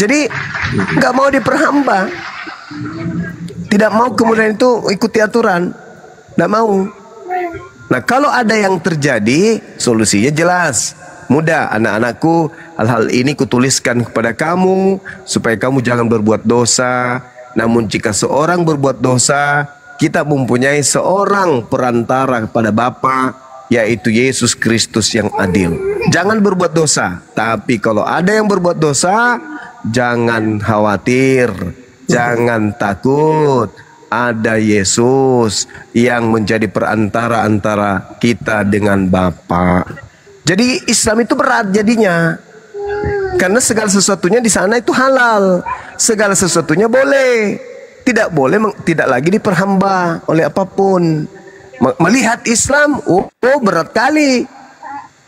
Jadi nggak mau diperhamba, tidak mau kemudian itu ikuti aturan, nggak mau. Nah kalau ada yang terjadi, solusinya jelas, mudah. Anak-anakku, hal-hal ini kutuliskan kepada kamu supaya kamu jangan berbuat dosa. Namun jika seorang berbuat dosa, kita mempunyai seorang perantara kepada Bapa, yaitu Yesus Kristus yang adil. Jangan berbuat dosa. Tapi kalau ada yang berbuat dosa, jangan khawatir, jangan takut. Ada Yesus yang menjadi perantara antara kita dengan Bapa. Jadi Islam itu berat jadinya, karena segala sesuatunya di sana itu halal, segala sesuatunya boleh, tidak boleh tidak lagi diperhamba oleh apapun. Melihat Islam, oh berat kali.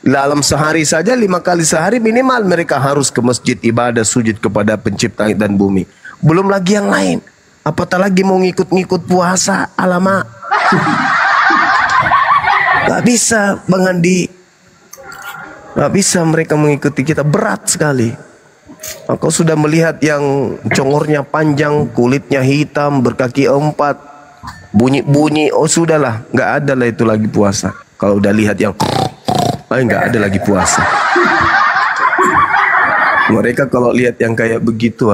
Dalam sehari saja 5 kali sehari minimal mereka harus ke masjid ibadah sujud kepada pencipta langit dan bumi. Belum lagi yang lain. Apatah lagi mau ngikut-ngikut puasa, alamak. Gak bisa Bang Andi. Gak bisa mereka mengikuti kita, berat sekali. Kau sudah melihat yang congornya panjang, kulitnya hitam, berkaki 4, bunyi-bunyi, oh sudahlah, gak ada lah itu lagi puasa. Kalau udah lihat yang gak ada lagi puasa. Mereka kalau lihat yang kayak begitu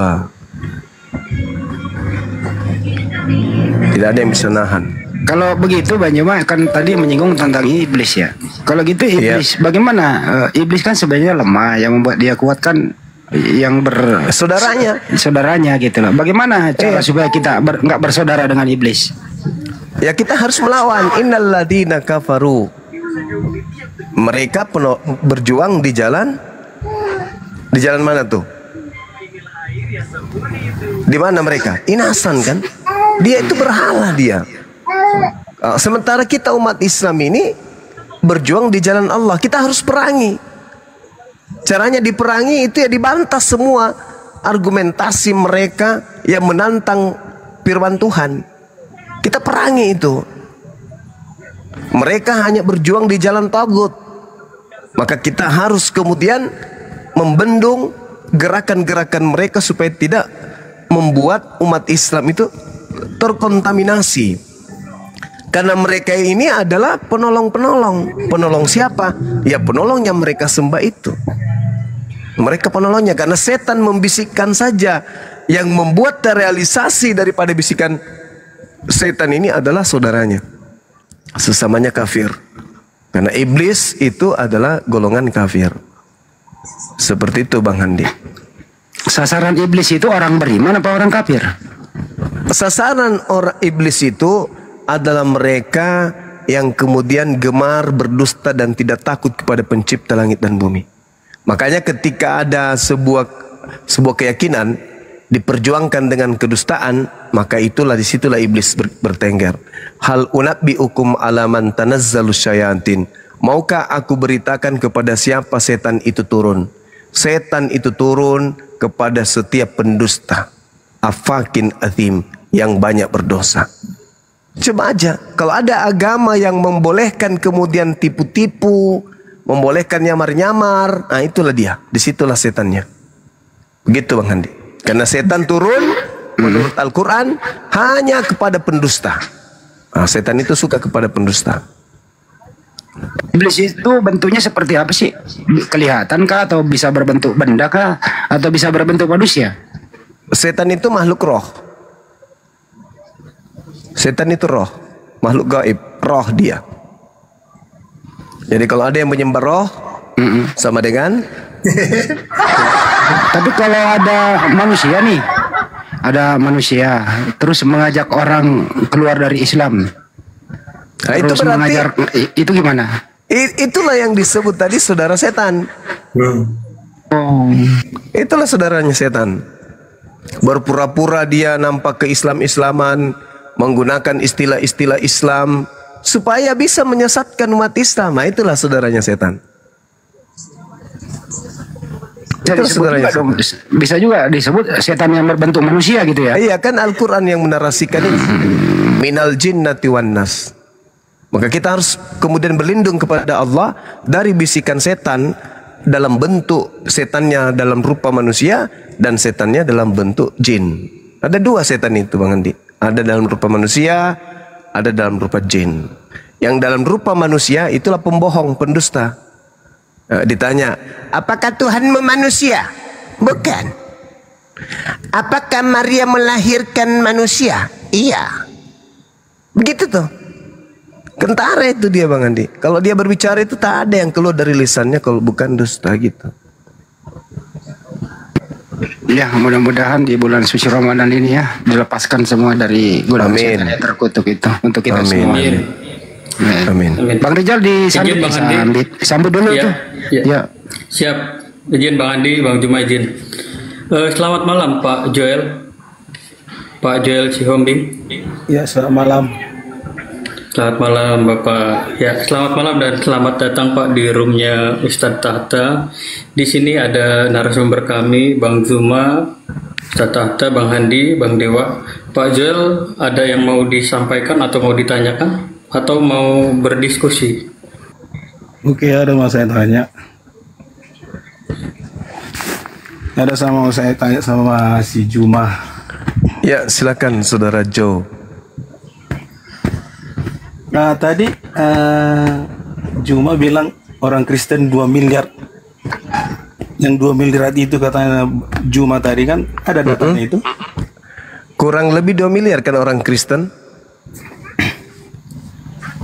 tidak ada yang bisa nahan. Kalau begitu Bang Juma kan tadi menyinggung tentang iblis ya. Kalau gitu iblis bagaimana? Iblis kan sebenarnya lemah, yang membuat dia kuat kan yang saudaranya gitu loh. Bagaimana cara supaya kita nggak bersaudara dengan iblis? Ya kita harus melawan. Innalladzina kafaru. Mereka berjuang di jalan mana tuh? Di mana mereka? Inasan kan? Dia itu berhala dia. Sementara kita umat Islam ini berjuang di jalan Allah. Kita harus perangi. Caranya diperangi itu ya dibantah semua argumentasi mereka yang menantang firman Tuhan. Kita perangi itu. Mereka hanya berjuang di jalan tagut. Maka kita harus kemudian membendung gerakan-gerakan mereka supaya tidak membuat umat Islam itu terkontaminasi. Karena mereka ini adalah penolong-penolong. Penolong siapa? Ya penolong yang mereka sembah itu. Mereka penolongnya. Karena setan membisikkan saja. Yang membuat terrealisasi daripada bisikan setan ini adalah saudaranya, sesamanya kafir. Karena iblis itu adalah golongan kafir. Seperti itu Bang Handi. Sasaran iblis itu orang beriman apa orang kafir? Sasaran orang iblis itu adalah mereka yang kemudian gemar berdusta dan tidak takut kepada pencipta langit dan bumi. Makanya ketika ada sebuah keyakinan diperjuangkan dengan kedustaan, maka disitulah iblis bertengger. Hal unabbiukum ala man tanazzalu syayatin. Maukah aku beritakan kepada siapa setan itu turun? Setan itu turun kepada setiap pendusta, afakin athim, yang banyak berdosa. Coba aja, kalau ada agama yang membolehkan kemudian tipu-tipu, membolehkan nyamar-nyamar, nah itulah dia, disitulah setannya. Begitu Bang Handi. Karena setan turun menurut Al-Quran hanya kepada pendusta. Nah, setan itu suka kepada pendusta. Iblis itu bentuknya seperti apa sih? Kelihatan kah atau bisa berbentuk benda kah atau bisa berbentuk manusia? Setan itu makhluk roh. Setan itu roh, makhluk gaib, roh dia. Jadi kalau ada yang menyembah roh, sama dengan Tapi kalau ada manusia nih, ada manusia terus mengajak orang keluar dari Islam, nah, itu berarti itu gimana? Itulah yang disebut tadi saudara setan. Itulah saudaranya setan. Berpura-pura dia nampak ke-Islam-Islaman, menggunakan istilah-istilah Islam supaya bisa menyesatkan umat Islam. Nah, itulah saudaranya setan. Bisa juga disebut setan yang berbentuk manusia gitu ya. Iya kan Al-Quran yang menarasikan ini. Minal jinnati wan nas. Maka kita harus kemudian berlindung kepada Allah dari bisikan setan dalam bentuk setannya dalam rupa manusia dan setannya dalam bentuk jin. Ada dua setan itu Bang Andi. Ada dalam rupa manusia, ada dalam rupa jin. Yang dalam rupa manusia itulah pembohong, pendusta. Ditanya, apakah Tuhanmu manusia? Bukan. Apakah Maria melahirkan manusia? Iya. Begitu tuh. Kentara itu dia Bang Andi. Kalau dia berbicara itu tak ada yang keluar dari lisannya kalau bukan dusta gitu. Ya, mudah-mudahan di bulan suci Ramadan ini ya dilepaskan semua dari godaan setan yang terkutuk itu untuk kita semua. Amin. Bang Rizal disambut dulu tuh. Ya. Siap. Izin Bang Andi, Bang Juma izin. Selamat malam Pak Joel. Pak Joel Sihombing. Ya, selamat malam. Selamat malam Bapak. Ya, selamat malam dan selamat datang Pak di roomnya Ustadz Tahta. Di sini ada narasumber kami, Bang Zuma, Ustadz Tahta, Bang Handi, Bang Dewa. Pak Joel, ada yang mau disampaikan atau mau ditanyakan atau mau berdiskusi? Oke, ada mau saya tanya. Ada sama mau saya tanya sama si Juma. Ya, silakan Saudara Joe. Nah, tadi Juma bilang orang Kristen 2 miliar. Yang 2 miliar itu katanya Juma tadi kan ada datanya itu. Kurang lebih 2 miliar kan orang Kristen.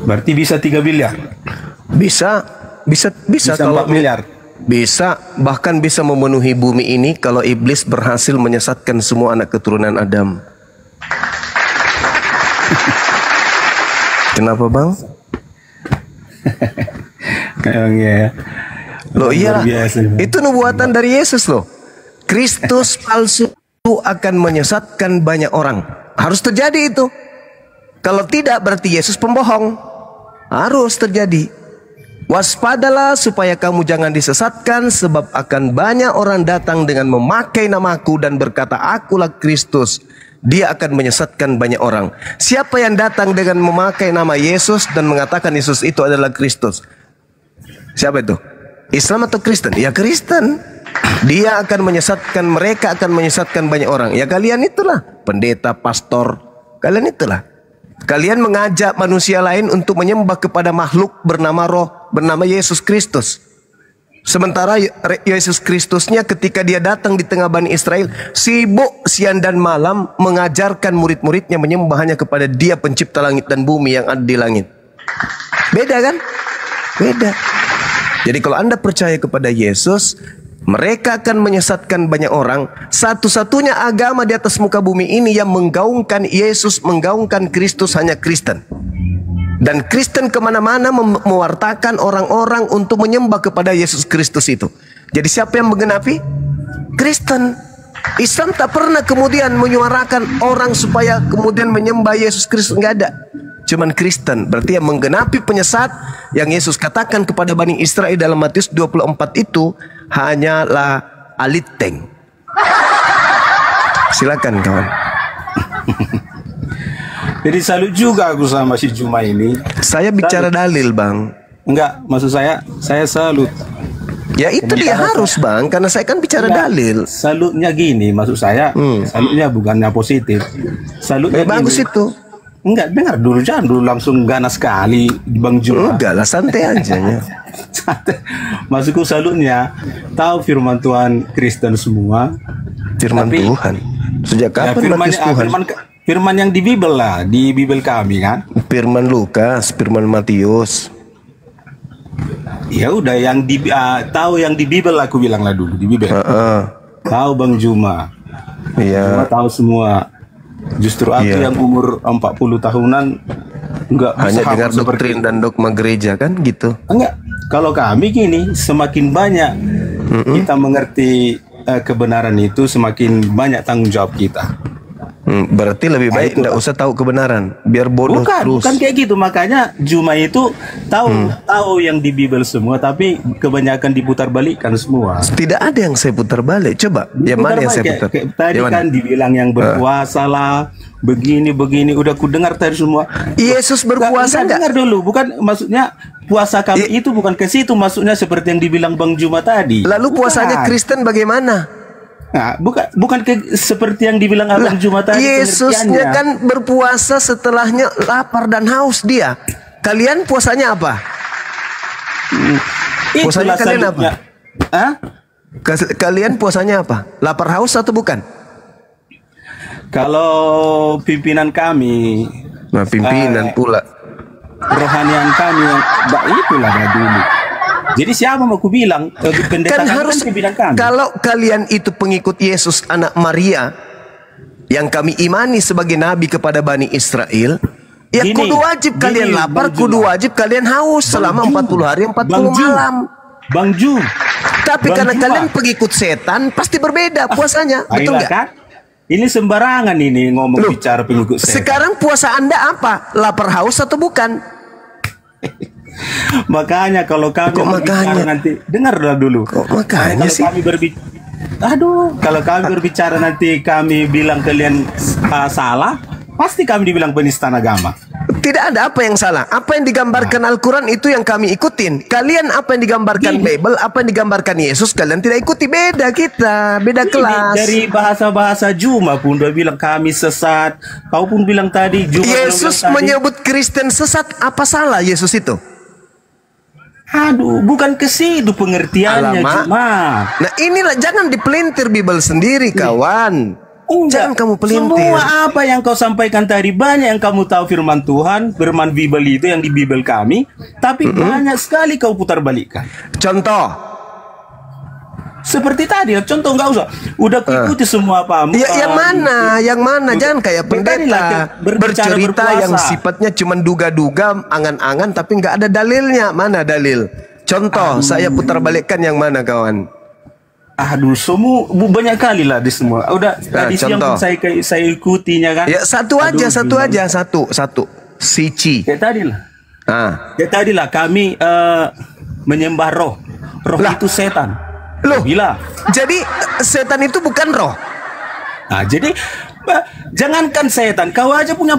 Berarti bisa 3 miliar. Bisa kalau 4 miliar. Bisa, bahkan bisa memenuhi bumi ini kalau iblis berhasil menyesatkan semua anak keturunan Adam. Kenapa Bang? Ya. Loh iyalah, itu nubuatan dari Yesus loh. Kristus palsu akan menyesatkan banyak orang. Harus terjadi itu. Kalau tidak berarti Yesus pembohong. Harus terjadi. Waspadalah supaya kamu jangan disesatkan, sebab akan banyak orang datang dengan memakai namaku dan berkata akulah Kristus. Dia akan menyesatkan banyak orang. Siapa yang datang dengan memakai nama Yesus dan mengatakan Yesus itu adalah Kristus? Siapa itu? Islam atau Kristen? Ya Kristen. Dia akan menyesatkan, mereka akan menyesatkan banyak orang. Ya kalian itulah, pendeta, pastor. Kalian itulah. Kalian mengajak manusia lain untuk menyembah kepada makhluk bernama roh, bernama Yesus Kristus. Sementara Yesus Kristusnya ketika dia datang di tengah Bani Israel, sibuk siang dan malam mengajarkan murid-muridnya menyembah hanya kepada Dia pencipta langit dan bumi yang ada di langit. Beda kan? Beda. Jadi kalau Anda percaya kepada Yesus, mereka akan menyesatkan banyak orang. Satu-satunya agama di atas muka bumi ini yang menggaungkan Yesus, menggaungkan Kristus hanya Kristen. Dan Kristen kemana-mana mewartakan orang-orang untuk menyembah kepada Yesus Kristus itu. Jadi siapa yang menggenapi? Kristen. Islam tak pernah kemudian menyuarakan orang supaya kemudian menyembah Yesus Kristus. Enggak ada. Cuman Kristen. Berarti yang menggenapi penyesat yang Yesus katakan kepada Bani Israel dalam Matius 24 itu hanyalah aliteng. Silakan kawan. Jadi salut juga aku sama si Juma ini. Saya bicara dalil Bang. Enggak, maksud saya salut. Ya itu dia harus Bang, karena saya kan bicara dalil. Salutnya gini, maksud saya salutnya bukannya positif. Salutnya bagus itu. Enggak, dengar dulu, jangan dulu langsung ganas sekali Bang Juma. Enggak lah, santai aja ya. Maksudku salutnya tahu firman Tuhan Kristen semua. Firman Tuhan. Sejak kapan Matius Tuhan? Firman yang di Bible lah, di Bible kami kan. Firman Lukas, firman Matius. Ya udah yang tahu yang di Bible aku bilang lah dulu di Bible. Tahu Bang Juma. Iya. Juma tahu semua. Justru aku yang umur 40 tahunan enggak hanya dengar doktrin dan dogma gereja kan gitu. Enggak. Kalau kami gini, semakin banyak kita mengerti kebenaran itu, semakin banyak tanggung jawab kita. Berarti lebih baik tidak usah tahu kebenaran, biar bodoh terus. Bukan kayak gitu, makanya Juma itu tahu yang di Bible semua, tapi kebanyakan diputar balikkan semua. Tidak ada yang saya putar balik. Coba, yang mana yang saya putar? Tadi kan dibilang yang berpuasa lah, begini. Udah ku dengar tadi semua. Yesus berpuasa enggak? Dengar dulu, bukan maksudnya puasa kami itu bukan ke situ masuknya seperti yang dibilang Bang Juma tadi. Lalu puasanya Kristen bagaimana? Nah, bukan seperti yang dibilang Abang Juma tadi. Yesusnya kan berpuasa setelahnya lapar dan haus dia. Kalian puasanya apa? Puasanya kalian apa? Kalian puasanya apa? Lapar haus atau bukan? Kalau pimpinan kami, nah pimpinan pula. Rohanian kami yang itulah dulu. Jadi siapa mau ku bilang pendeta kan harus pimpinan kami. Kalau kalian itu pengikut Yesus anak Maria yang kami imani sebagai nabi kepada Bani Israel, ya kudu wajib kalian lapar, kudu wajib kalian haus selama 40 hari 40 malam. Bang Ju. Tapi karena kalian pengikut setan pasti berbeda puasanya, betul nggak? Kan? Ini sembarangan ini ngomong bicara pengikut setan. Sekarang puasa Anda apa? Lapar haus atau bukan? Makanya kalau kami berbicara nanti dengarlah dulu. Makanya sih. Kalau kami berbicara nanti kami bilang kalian salah, pasti kami dibilang penistaan agama. Tidak ada apa yang salah. Apa yang digambarkan Al-Quran itu yang kami ikutin. Kalian apa yang digambarkan Bible, apa yang digambarkan Yesus, kalian tidak ikuti. Beda kita, beda kelas. Dari bahasa-bahasa Juma pun dia bilang kami sesat. Kau pun bilang tadi Juma Yesus menyebut Kristen sesat. Apa salah Yesus itu? Aduh, bukan ke situ pengertiannya Juma. Nah inilah, jangan dipelintir Bible sendiri kawan. Jangan kamu pelintir. Semua apa yang kau sampaikan tadi, banyak yang kamu tahu firman Tuhan, firman Bible itu yang di Bible kami, tapi banyak sekali kau putar balikkan. Contoh seperti tadi, contoh nggak usah. Udah ikuti semua apa? Yang mana? Jangan kayak pendeta bercerita yang sifatnya cuma duga-duga, angan-angan, tapi nggak ada dalilnya. Mana dalil? Contoh, saya putar balikkan yang mana kawan? Aduh, semua banyak kali lah di semua. Udah tadi siang pun saya ikutinya kan. Ya satu aja. Sici. Kayak tadi lah. Kayak tadi lah kami menyembah roh. Roh itu setan. Loh, bila. Jadi setan itu bukan roh. Nah, jadi jangankan setan, kau aja punya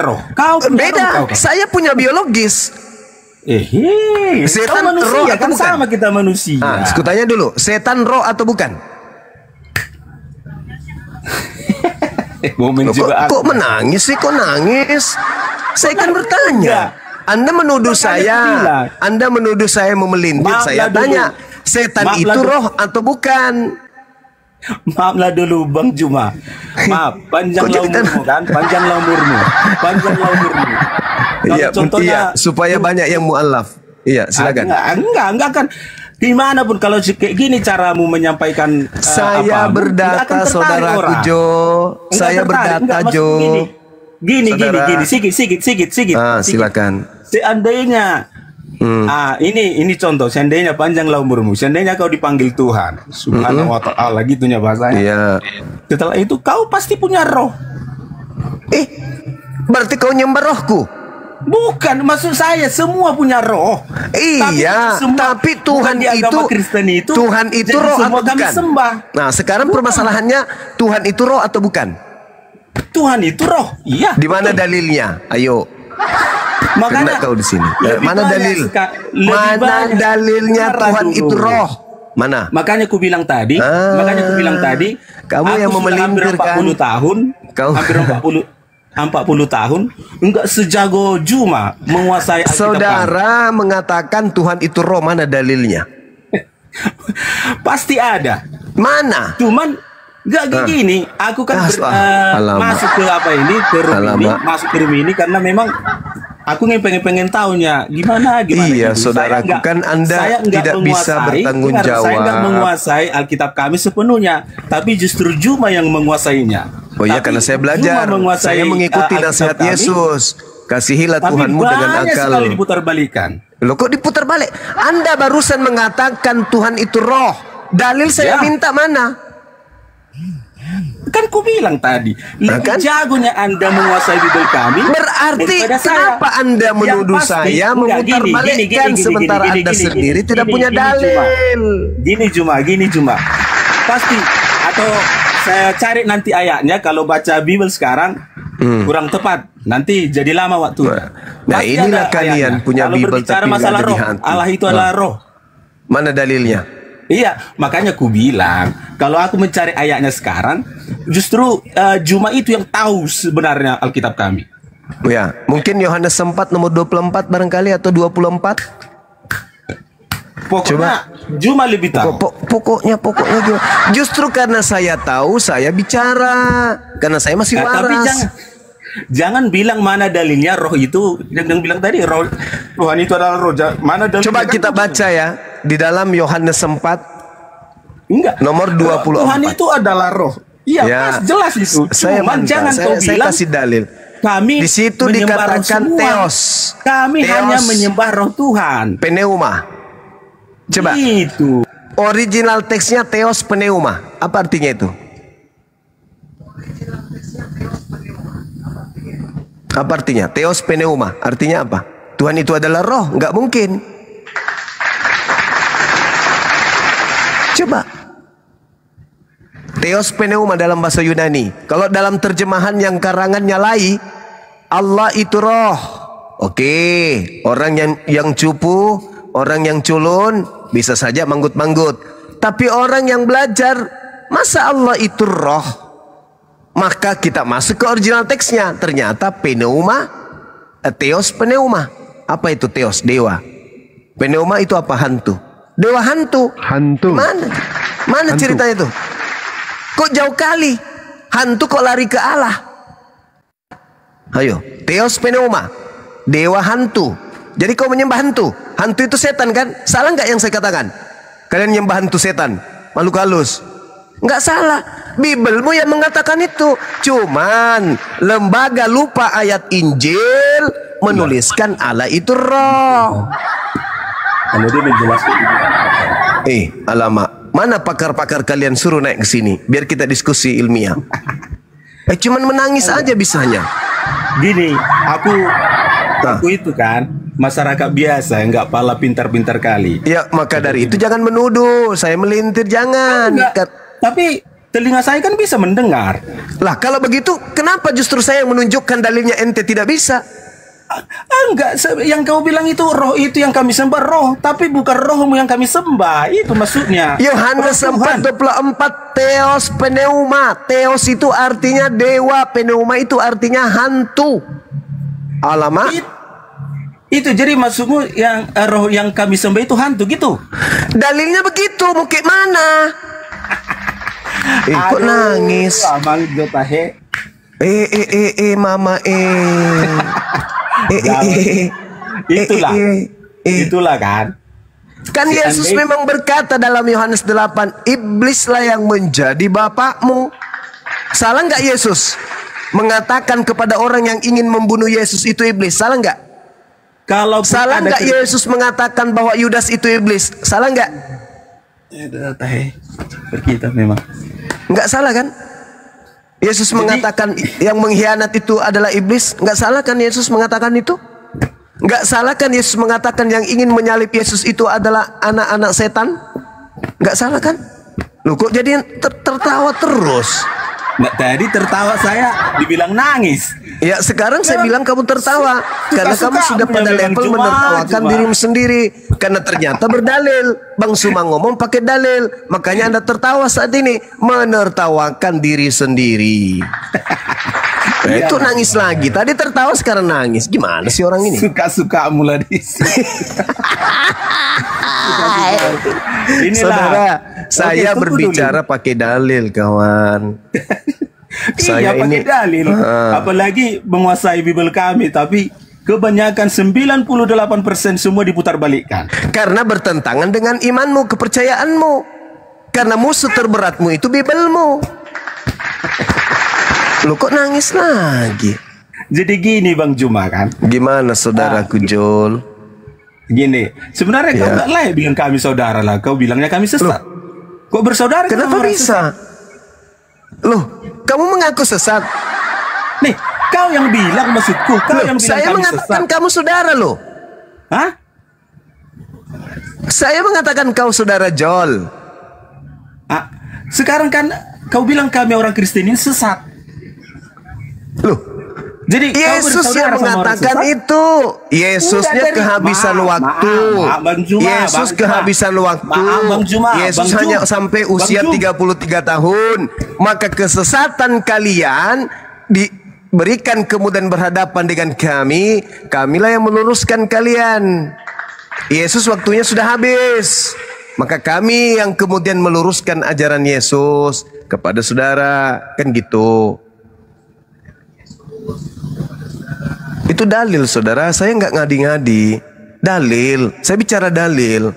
roh. Kau punya beda. Roh, saya punya biologis. Setan manusia, roh kan bukan? Sama kita manusia. Aku tanya dulu, setan roh atau bukan? Kok menangis sih? Kok nangis? Saya kan bertanya. Anda menuduh saya memelintir. Saya tanya, setan itu roh atau bukan? Maaflah dulu Bang Juma. Maaf, panjanglah umurmu kan? Panjanglah umurmu. Iya, supaya banyak yang mu'alaf. Iya, silakan. Enggak kan. Dimanapun kalau kayak gini caramu menyampaikan saya berdata saudaraku Jo. Saya berdata Jo. Gini, sikit. Silakan. Seandainya ini contoh, seandainya panjanglah umurmu, seandainya kau dipanggil Tuhan Subhanahu wa ta'ala, gitunya bahasanya. Iya. Setelah itu kau pasti punya roh. Berarti kau nyembah rohku? Bukan, maksud saya semua punya roh. Iya, tapi Tuhan itu roh atau bukan? Sembah. Nah, sekarang permasalahannya Tuhan itu roh atau bukan? Tuhan itu roh. Iya. Di mana dalilnya? Ayo. Makanya kau di sini. Mana dalilnya Tuhan itu roh? Mana? Makanya aku bilang tadi, kamu yang memelintir kan? 40 tahun, hampir 40 tahun, enggak sejago Juma menguasai Alkitab. Saudara mengatakan Tuhan itu roh, mana dalilnya? Pasti ada. Mana? Cuman enggak gini, aku kan masuk ke masuk ke room ini karena memang aku pengen tahunya gimana. Iya, saudaraku, kan Anda tidak bisa bertanggung jawab. Saya nggak menguasai Alkitab kami sepenuhnya, tapi justru Juma yang menguasainya. Oh iya, karena saya belajar, saya mengikuti nasihat Yesus. Kasihilah Tuhanmu dengan akal. Sekali diputar balikan. Loh, kok diputar balik? Anda barusan mengatakan Tuhan itu roh. Dalil saya minta mana? Kan ku bilang tadi, lebih jagonya Anda menguasai Bible kami. Berarti kenapa Anda menuduh saya memutarbalikkan sementara Anda sendiri tidak punya dalil? Gini Juma. Pasti, atau saya cari nanti ayatnya. Kalau baca Bible sekarang, kurang tepat. Nanti jadi lama waktu. Nah, inilah kalian punya Bible tapi masalah jadi roh. hantu. Allah itu adalah roh. Mana dalilnya? Iya, makanya aku bilang kalau aku mencari ayatnya sekarang, justru Juma itu yang tahu sebenarnya Alkitab kami. Ya, mungkin Yohanes 4 nomor 24 barangkali atau 24. Pokoknya Juma lebih tahu. Pokoknya justru karena saya tahu saya bicara, karena saya masih waras. Tapi jangan bilang mana dalilnya roh itu. Yang bilang tadi Tuhan itu adalah roh. Mana dalilnya? Coba kita baca ya di dalam Yohanes 4. Enggak. Nomor 24. Tuhan itu adalah roh. Iya, ya, jelas itu. Cuman jangan kau bilang. Saya kasih dalil. Kami di situ dikatakan theos. Kami hanya menyembah roh Tuhan. Pneuma. Coba. Itu. Original teksnya theos pneuma. Apa artinya itu? Apa artinya? Theos pneuma. Artinya apa? Tuhan itu adalah roh. Nggak mungkin. Coba. Theos pneuma dalam bahasa Yunani. Kalau dalam terjemahan yang karangannya Lai, Allah itu roh. Oke, orang yang cupu, orang yang culun bisa saja manggut-manggut. Tapi orang yang belajar, masa Allah itu roh? Maka kita masuk ke original teksnya. Ternyata pneuma, theos pneuma. Apa itu theos? Dewa. Pneuma itu apa? Hantu. Dewa hantu. Hantu. Mana hantu. Ceritanya itu? Kok jauh kali? Hantu kok lari ke Allah? Ayo, theos pneuma, dewa hantu. Jadi kau menyembah hantu. Hantu itu setan kan? Salah nggak yang saya katakan? Kalian menyembah hantu setan, makhluk halus. Nggak salah. Bibelmu yang mengatakan itu. Cuman lembaga lupa ayat Injil menuliskan Allah itu roh. Kalau dia menjelaskan. Alamak. Mana pakar-pakar kalian suruh naik ke sini biar kita diskusi ilmiah. Cuman menangis aja bisanya. Gini, aku itu kan masyarakat biasa yang nggak pala pintar-pintar kali. Ya, maka dari itu jangan menuduh. Saya melintir, jangan. Tapi telinga saya kan bisa mendengar. Lah, kalau begitu kenapa justru saya yang menunjukkan dalilnya ente tidak bisa? Enggak, yang kau bilang itu roh itu yang kami sembah roh, tapi bukan rohmu yang kami sembah. Itu maksudnya. Yohanes 4:24 theos pneuma. Theos itu artinya dewa, pneuma itu artinya hantu. Alamak. Itu jadi maksudmu yang roh yang kami sembah itu hantu gitu. Dalilnya begitu, mau kayak mana? Kok nangis? Mama Itulah kan. Kan Yesus memang berkata dalam Yohanes 8, iblislah yang menjadi bapakmu. Salah nggak Yesus mengatakan kepada orang yang ingin membunuh Yesus itu iblis? Salah nggak? Kalau salah nggak Yesus mengatakan bahwa Yudas itu iblis? Salah nggak? Berkita memang. Nggak salah kan? Yesus mengatakan yang mengkhianat itu adalah iblis. Nggak salah kan Yesus mengatakan itu? Nggak salah kan Yesus mengatakan yang ingin menyalib Yesus itu adalah anak-anak setan? Nggak salah kan? Loh kok jadi tertawa terus? Nah, tadi tertawa saya dibilang nangis. Ya sekarang saya bilang kamu tertawa karena kamu sudah pada level menertawakan dirimu sendiri. Karena ternyata berdalil. Bang Suma ngomong pakai dalil. Makanya Anda tertawa saat ini. Menertawakan diri sendiri. Itu nangis lagi. Tadi tertawa sekarang nangis. Gimana sih orang ini? Suka-suka mulai di Saudara, saya berbicara pakai dalil, kawan. Saya pakai dalil. Apalagi menguasai Bible kami, tapi kebanyakan 98% semua diputar balikkan. Karena bertentangan dengan imanmu, kepercayaanmu. Karena musuh terberatmu itu Bibelmu. Lu kok nangis lagi? Jadi gini Bang Juma kan. Gimana saudaraku Jol? Gini, sebenarnya kau gak layak bilang kami saudara lah. Kau bilangnya kami sesat. Kok bersaudara? Kenapa bisa? Loh, kamu mengaku sesat? Nih, kau yang bilang maksudku. Kau yang bilang saya kami mengatakan sesat. Kamu saudara loh. Hah? Saya mengatakan kau saudara Jol. Sekarang kan kau bilang kami orang Kristen ini sesat. Loh, Jadi Yesus yang mengatakan itu. Yesusnya kehabisan waktu. Yesus kehabisan waktu. Yesus hanya sampai usia 33 tahun. Maka kesesatan kalian diberikan kemudian berhadapan dengan kami. Kamilah yang meluruskan kalian. Yesus waktunya sudah habis. Maka kami yang kemudian meluruskan ajaran Yesus kepada saudara. Kan gitu. Itu dalil saudara, saya nggak ngadi-ngadi. Dalil, saya bicara dalil.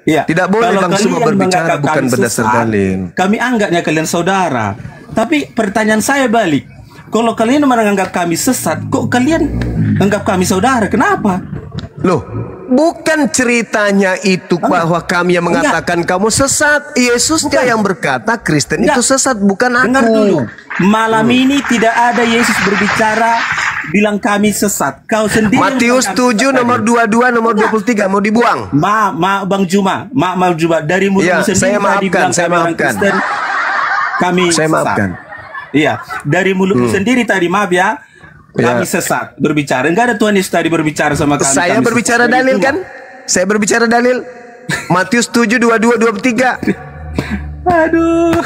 Ya, tidak boleh langsung berbicara bukan berdasar dalil. Kami anggapnya kalian saudara. Tapi pertanyaan saya balik, kalau kalian menganggap kami sesat, kok kalian anggap kami saudara? Kenapa? Loh, bukan ceritanya itu bahwa kami yang mengatakan kamu sesat. Yesusnya yang berkata Kristen itu sesat, bukan aku. Dengar dulu, malam ini tidak ada Yesus berbicara bilang kami sesat. Kau sendiri. Matius 7 nomor 22 nomor 23 mau dibuang. Bang Juma, dari mulutmu sendiri saya maafkan, saya maafkan. Kristen, kami saya sesat. Maafkan. Iya, dari mulutmu sendiri tadi, maaf ya. Kami sesat berbicara. Enggak ada Tuhan Yesus tadi berbicara sama kami. Saya kami berbicara sesat. dalil kan? Saya berbicara dalil. Matius 7 22 23. Aduh.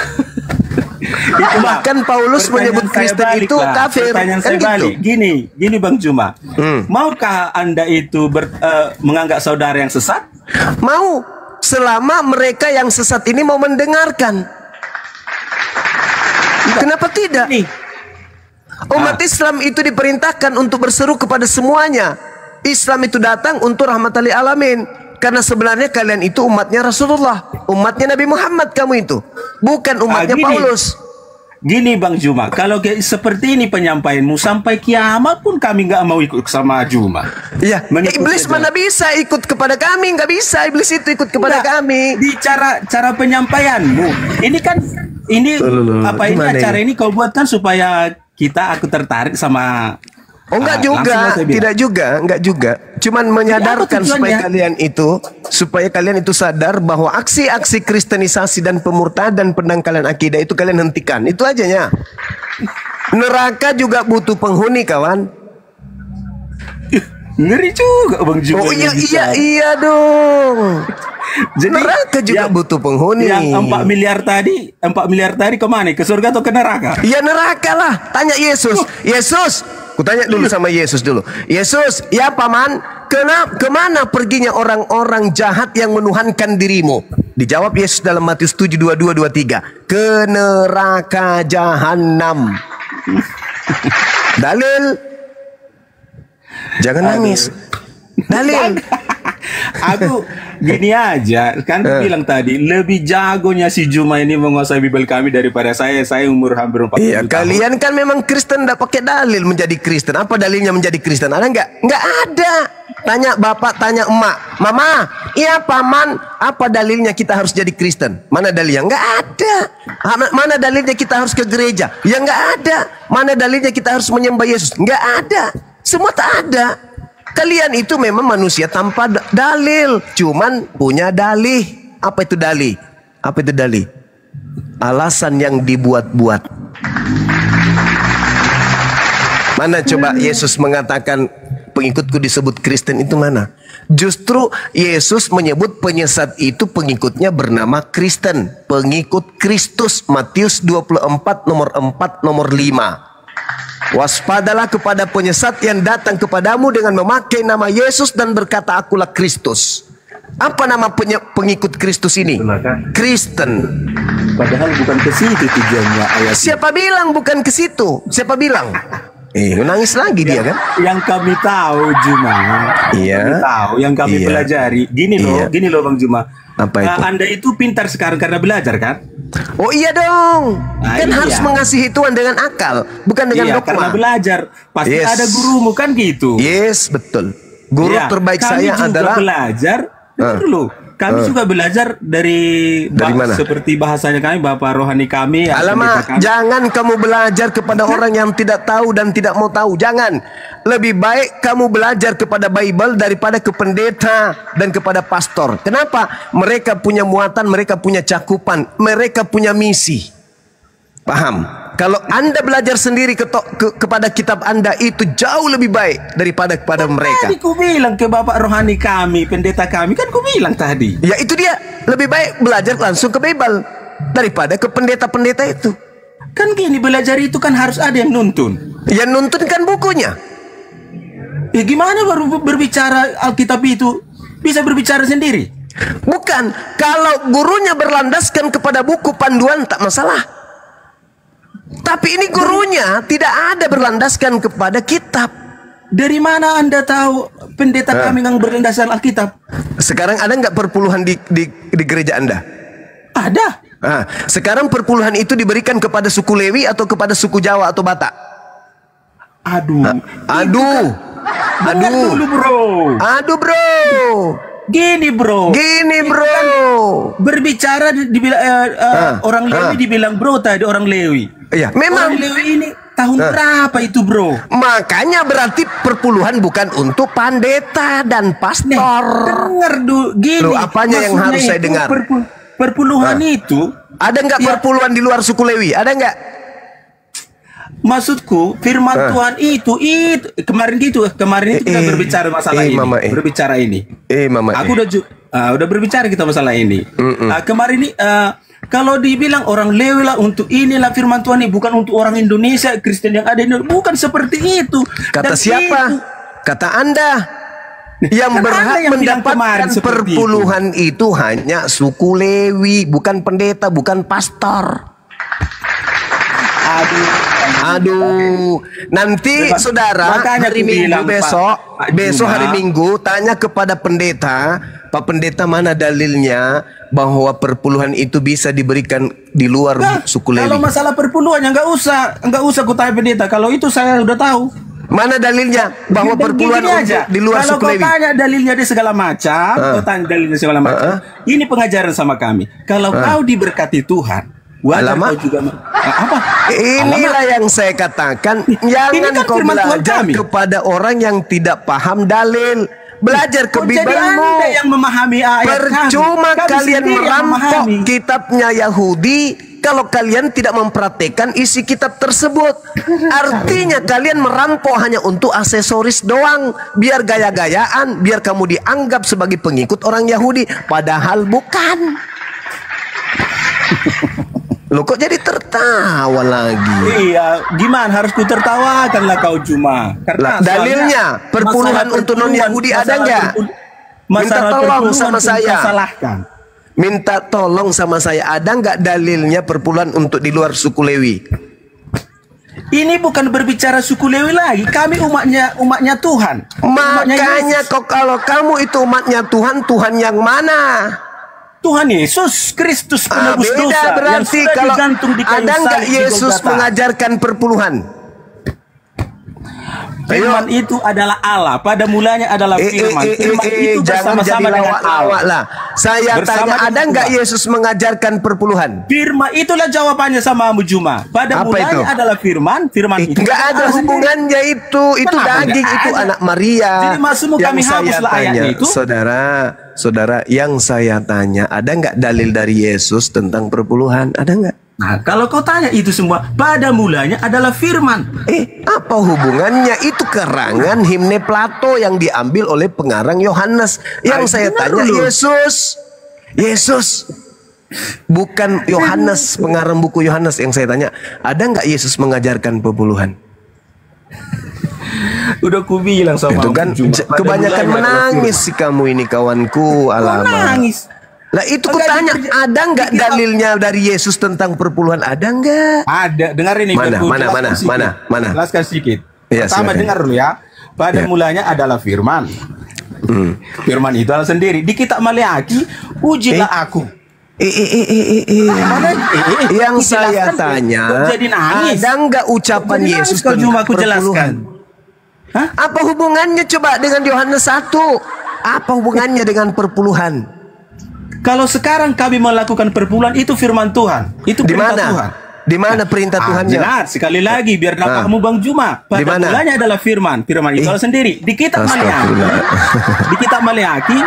Bahkan Paulus menyebut Kristen itu kafir. Pertanyaan Kan saya balik. gitu. Gini Bang Juma. Maukah Anda itu menganggap saudara yang sesat? Mau, selama mereka yang sesat ini mau mendengarkan. Kenapa tidak? Umat Islam itu diperintahkan untuk berseru kepada semuanya. Islam itu datang untuk rahmatan lil alamin. Karena sebenarnya kalian itu umatnya Rasulullah, umatnya Nabi Muhammad kamu itu, bukan umatnya Paulus. Gini Bang Juma, kalau seperti ini penyampaianmu sampai kiamat pun kami nggak mau ikut sama Juma. Iya, iblis mana bisa ikut kepada kami? Nggak bisa, iblis itu ikut kepada kami. Di cara penyampaianmu, ini kan apa ini acara ini kau buat kan supaya aku tertarik sama. Oh enggak juga, enggak juga. Cuman menyadarkan supaya kalian itu sadar bahwa aksi-aksi kristenisasi dan pemurtadan pendangkalan akidah itu kalian hentikan. Itu ajanya. Neraka juga butuh penghuni, kawan. Ngeri juga Bang Juma. Oh iya dong. Jadi neraka juga butuh penghuni. Yang 4 miliar tadi kemana? Ke surga atau ke neraka? Ya neraka lah. Tanya Yesus. Yesus, kutanya dulu sama Yesus dulu. Yesus, ya paman, kemana perginya orang-orang jahat yang menuhankan dirimu? Dijawab Yesus dalam Matius 7 22 23. Ke neraka jahanam. Dalil. Jangan nangis. Dalil. Aku gini aja kan bilang tadi, lebih jagonya si Juma ini menguasai Bible kami daripada saya. Saya umur hampir 40 tahun. Iya, kalian kan memang Kristen, tidak pakai dalil menjadi Kristen. Apa dalilnya menjadi Kristen? Ada nggak? Nggak ada. Tanya bapak, tanya emak, mama, iya paman, apa dalilnya kita harus jadi Kristen? Mana dalilnya? Nggak ada. Mana dalilnya kita harus ke gereja? Ya nggak ada. Mana dalilnya kita harus menyembah Yesus? Nggak ada. Semua tak ada. Kalian itu memang manusia tanpa dalil, cuman punya dalih. Apa itu dalih? Apa itu dalih? Alasan yang dibuat-buat. Mana coba Yesus mengatakan pengikutku disebut Kristen itu mana? Justru Yesus menyebut penyesat itu pengikutnya bernama Kristen, pengikut Kristus. Matius 24 nomor 4 nomor 5. Waspadalah kepada penyesat yang datang kepadamu dengan memakai nama Yesus dan berkata akulah Kristus. Apa nama pengikut Kristus ini? Kristen. Padahal bukan ke situ tujuannya ayat. Siapa bilang bukan ke situ? Siapa bilang? Nangis lagi dia kan? Yang kami tahu Juma. Iya. Kami tahu, yang kami pelajari. Gini loh Bang Juma. Apa itu? Anda itu pintar sekarang karena belajar kan? Oh iya dong. Kan harus mengasihi Tuhan dengan akal, bukan dengan dogma. Karena belajar. Pasti ada gurumu kan gitu. Yes, betul. Guru terbaik saya adalah belajar. Dulu. Kami juga belajar dari mana? Seperti bahasanya kami, Bapak rohani kami. Alamak, jangan kamu belajar kepada orang yang tidak tahu dan tidak mau tahu. Jangan. Lebih baik kamu belajar kepada Bible daripada ke pendeta dan kepada pastor. Kenapa? Mereka punya muatan, mereka punya cakupan, mereka punya misi. Paham? Kalau Anda belajar sendiri kepada kitab Anda itu jauh lebih baik daripada kepada mereka. Tadi ku bilang ke bapak rohani kami, pendeta kami, kan ku bilang tadi. Ya itu dia, lebih baik belajar langsung ke Bible daripada ke pendeta-pendeta itu. Kan gini, belajar itu kan harus ada yang nuntun. Yang nuntun kan bukunya. Ya gimana baru berbicara Alkitab itu bisa berbicara sendiri? Bukan, kalau gurunya berlandaskan kepada buku panduan tak masalah. Tapi ini gurunya tidak ada berlandaskan kepada kitab. Dari mana Anda tahu pendeta kami yang berlandaskan Alkitab? Sekarang ada nggak perpuluhan di gereja Anda? Ada. Nah, sekarang perpuluhan itu diberikan kepada suku Lewi atau kepada suku Jawa atau Batak? Aduh. Aduh. Dulu, bro. Aduh, bro. Gini bro. Berbicara orang Lewi dibilang bro tadi, orang Lewi. Iya, memang. Orang Lewi ini tahun berapa itu bro? Makanya berarti perpuluhan bukan untuk pendeta dan pastor. Dengar dulu, gini. Loh, apanya yang harus saya dengar? Perpuluhan itu. Ada nggak perpuluhan di luar suku Lewi? Ada nggak? Maksudku firman Tuhan itu kemarin itu kita berbicara masalah ini. Berbicara ini. Aku udah berbicara kita masalah ini. Kemarin ini kalau dibilang orang Lewi lah untuk inilah firman Tuhan ini, bukan untuk orang Indonesia Kristen yang ada di Indonesia, bukan seperti itu. Kata siapa? Kata Anda. Yang berhak mendapatkan perpuluhan itu hanya suku Lewi, bukan pendeta, bukan pastor. Aduh, nanti saudara hari Minggu besok hari Minggu tanya kepada pendeta, Pak Pendeta, mana dalilnya bahwa perpuluhan itu bisa diberikan di luar suku Lewi? Kalau masalah perpuluhannya nggak usah ku tanya pendeta. Kalau itu saya udah tahu. Mana dalilnya bahwa perpuluhan di luar suku Lewi? Kalau kau tanya dalilnya di segala macam, ini pengajaran sama kami. Kalau kau diberkati Tuhan, Alamak. Inilah yang saya katakan. Jangan kau belajar kepada orang yang tidak paham dalil. Belajar ke Bibelmu. Yang memahami ayat. Percuma kalian merampok kitabnya Yahudi kalau kalian tidak mempraktekkan isi kitab tersebut. Artinya kalian merampok hanya untuk aksesoris doang, biar gaya-gayaan, biar kamu dianggap sebagai pengikut orang Yahudi, padahal bukan. Loh, kok jadi tertawa lagi? Iya, gimana harus ku tertawakan lah kau cuma. Karena dalilnya perpuluhan untuk non Yahudi ada nggak? Minta tolong sama saya. Minta tolong sama saya, ada nggak dalilnya perpuluhan untuk di luar suku Lewi? Ini bukan berbicara suku Lewi lagi. Kami umatnya Tuhan. Makanya kok kalau kamu itu umatnya Tuhan, Tuhan yang mana? Tuhan Yesus Kristus penebus dosa. Berarti kalau ada nggak Yesus mengajarkan perpuluhan? Firman itu adalah Allah. Pada mulanya adalah firman. Firman itu bersama-sama dengan Allah lah. Saya tanya, ada nggak Yesus mengajarkan perpuluhan? Firman itulah jawabannya sama Abu Juma. Pada mulanya adalah firman. Firman itu nggak ada hubungannya itu. Itu daging, itu anak Maria. Jadi maksudmu kami hapuslah ayatnya itu. Saudara, yang saya tanya, ada nggak dalil dari Yesus tentang perpuluhan? Ada nggak? Nah, kalau kau tanya itu semua, pada mulanya adalah firman. Apa hubungannya? Itu karangan himne Plato yang diambil oleh pengarang Yohanes. Yang saya tanya Yesus. Bukan Yohanes, pengarang buku Yohanes. Yang saya tanya, ada nggak Yesus mengajarkan perpuluhan? Udah ku bilang sama itu kan kebanyakan menangis sih kamu ini, kawanku. Alamak. Menangis. Lah itu ku tanya, ada nggak dalilnya dari Yesus tentang perpuluhan? Ada nggak? Ada. Dengar ini. Mana? Jelaskan sedikit. Ya, pertama dengar dulu ya. Pada mulanya adalah firman. Firman itu adalah sendiri. Di kitab Maleaki, ujilah aku. Yang saya tanya, ada nggak ucapan Yesus tentang perpuluhan? Apa hubungannya coba dengan Yohanes 1? Apa hubungannya dengan perpuluhan? Kalau sekarang kami melakukan perpuluhan, itu firman Tuhan. Itu perintah Tuhan. Di mana perintah Tuhannya? Benar, sekali lagi biar kamu Bang Juma. Pada mulanya adalah firman. Firman itu sendiri. Di kitab Maleaki. Di kitab Maleaki,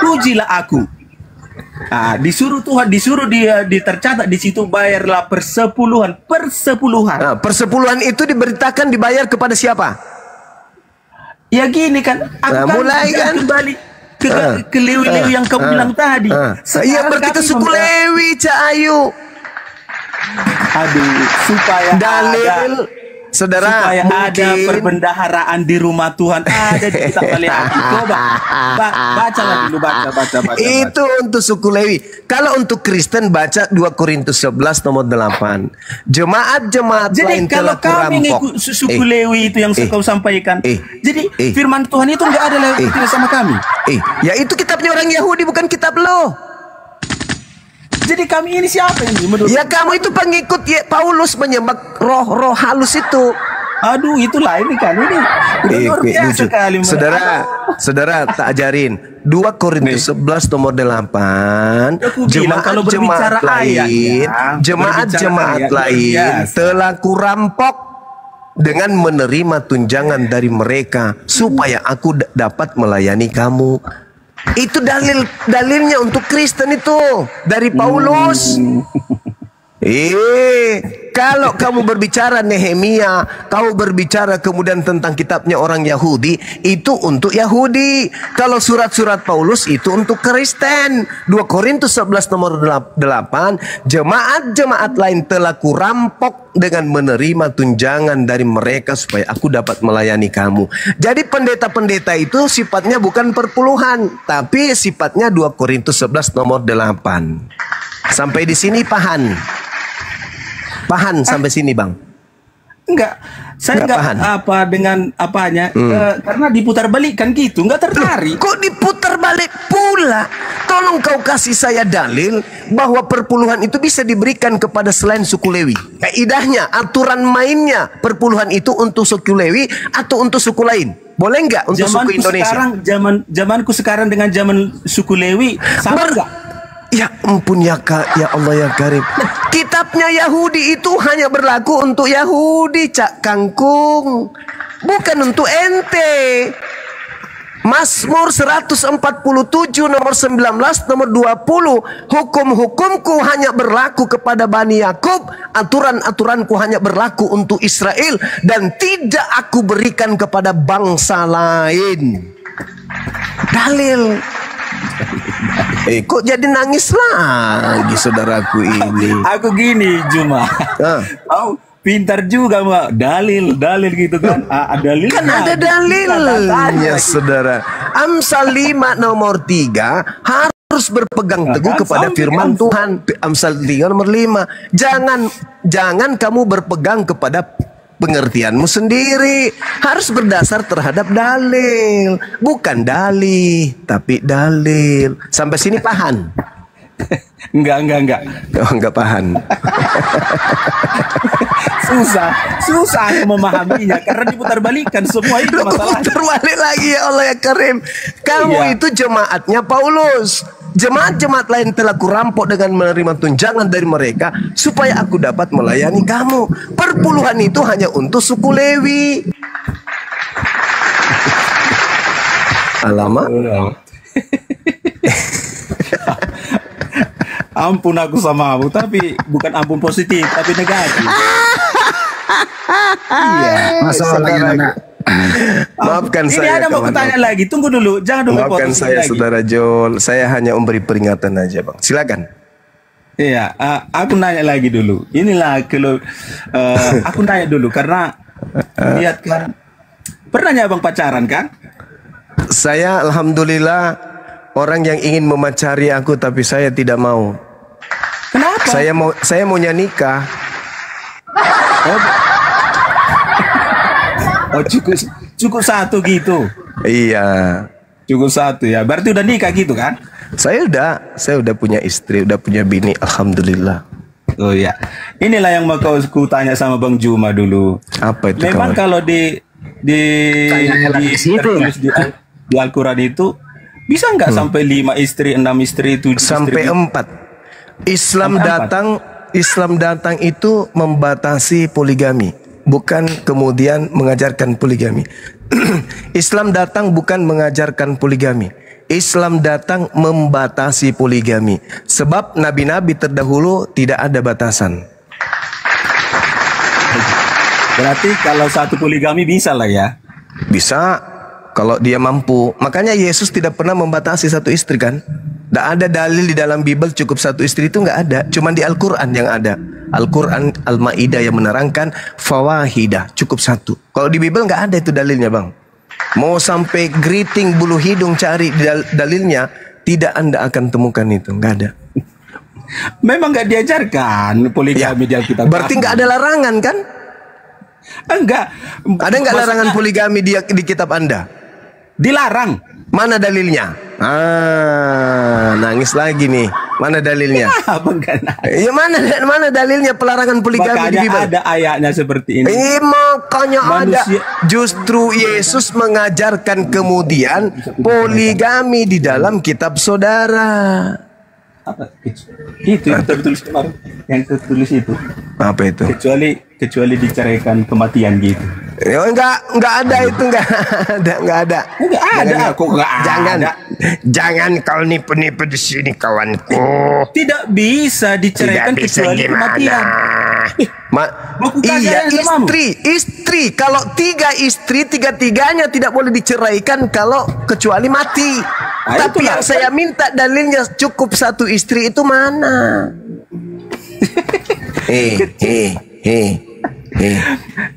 ujilah aku. Disuruh Tuhan, disuruh dia tercatat di situ bayarlah persepuluhan. Persepuluhan itu diberitakan dibayar kepada siapa? Ya gini kan, aku mulai kan kembali ke Lewi-Lewi yang kamu bilang tadi. Iya, berarti suku Lewi, Cak Ayu. Aduh, supaya dalil saudara, supaya ada perbendaharaan di rumah Tuhan, ada di kitab Baleaki. Coba baca dulu, baca. Itu untuk suku Lewi. Kalau untuk Kristen baca 2 Korintus 11 nomor 8. Jemaat-jemaat lain telah kurampok. Jadi kalau kami ngikut suku Lewi itu yang kau sampaikan, jadi firman Tuhan itu enggak ada lagi sama kami. Ya itu kitabnya orang Yahudi, bukan kitab lo. Jadi kami ini siapa ini menurut? Ya kamu itu pengikut Paulus menyembah roh-roh halus itu. Aduh, itu lain kan ini. Luar biasa sekali. Saudara tak ajarin 2 Korintus 11 nomor 8. Jemaat-jemaat lain, jemaat-jemaat lain telah kurampok dengan menerima tunjangan dari mereka supaya aku dapat melayani kamu. Itu dalilnya untuk Kristen itu dari Paulus. Kalau kamu berbicara Nehemia, kamu berbicara kemudian tentang kitabnya orang Yahudi, itu untuk Yahudi. Kalau surat-surat Paulus itu untuk Kristen. 2 Korintus 11 nomor 8, jemaat-jemaat lain telah kurampok dengan menerima tunjangan dari mereka supaya aku dapat melayani kamu. Jadi pendeta-pendeta itu sifatnya bukan perpuluhan, tapi sifatnya 2 Korintus 11 nomor 8. Sampai di sini paham? Paham sampai sini, Bang? Enggak, saya enggak paham apa dengan apanya, karena diputar balik kan gitu, enggak tertarik. Kok diputar balik pula? Tolong kau kasih saya dalil bahwa perpuluhan itu bisa diberikan kepada selain suku Lewi. Kaidahnya, aturan mainnya, perpuluhan itu untuk suku Lewi atau untuk suku lain? Boleh enggak untuk suku Indonesia? Zamanku sekarang dengan zaman suku Lewi sama enggak? Ya ampun ya Allah ya Karim. Kitabnya Yahudi itu hanya berlaku untuk Yahudi, Cak Kangkung, bukan untuk ente. Mazmur 147 nomor 19 nomor 20, hukum-hukumku hanya berlaku kepada Bani Yakub, aturan-aturanku hanya berlaku untuk Israel, dan tidak aku berikan kepada bangsa lain. Dalil. Kok jadi nangis lagi saudaraku ini? Aku gini Juma. Pintar juga Mbak. Dalil gitu kan. Dalil kan ada dalilnya saudara. Amsal 5 nomor 3 harus berpegang teguh kepada firman Tuhan. Amsal 3 nomor 5. Jangan kamu berpegang kepada pengertianmu sendiri, harus berdasar terhadap dalil, bukan dalih, tapi dalil. Sampai sini paham? Enggak. Oh, enggak paham. susah memahaminya karena diputar balikan semua itu masalahnya. Putar balik lagi ya Allah ya Karim. Kamu itu jemaatnya Paulus. Jemaat-jemaat lain telah kurampok dengan menerima tunjangan dari mereka supaya aku dapat melayani kamu. Perpuluhan itu hanya untuk suku Lewi. Alamak. Ampun aku samamu, tapi bukan ampun positif, tapi negatif. Iya, masalah gimana? Maafkan ini saya. Ini ada mau bertanya lagi. Tunggu dulu, jangan dulu. Maafkan saya lagi. Saudara Joel, saya hanya memberi peringatan aja, Bang. Silakan. Iya, aku nanya lagi dulu. Inilah kalau aku nanya dulu karena lihat kan, pernah ya Bang pacaran kan? Saya alhamdulillah orang yang ingin memacari aku, tapi saya tidak mau. Kenapa? Saya maunya nikah. Oh cukup satu gitu. Iya. Cukup satu ya. Berarti udah nikah gitu kan? Saya udah punya istri, udah punya bini, alhamdulillah. Oh iya. Inilah yang mau ku tanya sama Bang Juma dulu. Apa itu? Memang kalau di Al-Quran itu bisa nggak sampai 5 istri, 6 istri, 7 sampai istri? 4. Islam datang itu membatasi poligami, bukan kemudian mengajarkan poligami. Islam datang bukan mengajarkan poligami. Islam datang membatasi poligami. Sebab nabi-nabi terdahulu tidak ada batasan. Berarti kalau satu poligami bisa lah ya? Bisa, kalau dia mampu. Makanya Yesus tidak pernah membatasi satu istri kan? Tidak ada dalil di dalam Bible cukup satu istri, itu nggak ada. Cuma di Al-Quran yang ada. Al-Quran Al-Ma'idah yang menerangkan fawahidah, cukup satu. Kalau di Bible nggak ada itu dalilnya bang. Mau sampai geriting bulu hidung cari dalilnya, tidak Anda akan temukan itu, nggak ada. Memang nggak diajarkan poligami di Alkitab. Berarti nggak ada larangan kan? Enggak. Ada nggak larangan poligami di kitab Anda? Dilarang. Mana dalilnya? Nangis lagi nih. Mana dalilnya? Ya mana dalilnya pelarangan poligami di Bible? Ada ayatnya seperti ini. Makanya manusia. Ada. Justru Yesus mengajarkan kemudian poligami di dalam kitab saudara. Apa? Itu yang tertulis kemarin. Yang tertulis itu. Apa itu? Kecuali diceraikan kematian gitu. Ya, enggak ada itu, enggak ada. Enggak ada, aku enggak ada. Jangan kau nipu-nipu di sini kawanku. Tidak bisa diceraikan kecuali kematian. Iya, istri. Kalau 3 istri, 3-tiganya tidak boleh diceraikan kalau kecuali mati. Tapi yang saya minta dalilnya cukup 1 istri itu mana?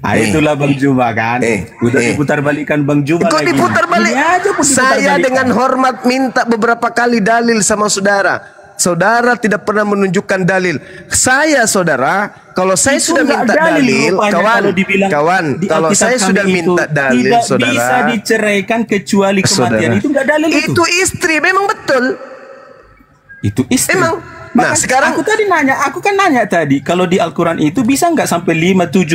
Itulah Bang Juma kan. Udah diputar balikan Bang Juma lagi. Kok diputar balik? Saya dengan hormat minta beberapa kali dalil sama saudara. Saudara tidak pernah menunjukkan dalil. Saya saudara, kalau saya sudah minta dalil, kawan, kalau saya sudah minta dalil, saudara, tidak bisa diceraikan kecuali kematian. Itu enggak dalil itu. Itu istri, memang betul. Itu istri. Emang. Nah, sekarang aku kan nanya tadi, kalau di Al-Quran itu bisa nggak sampai 5, 7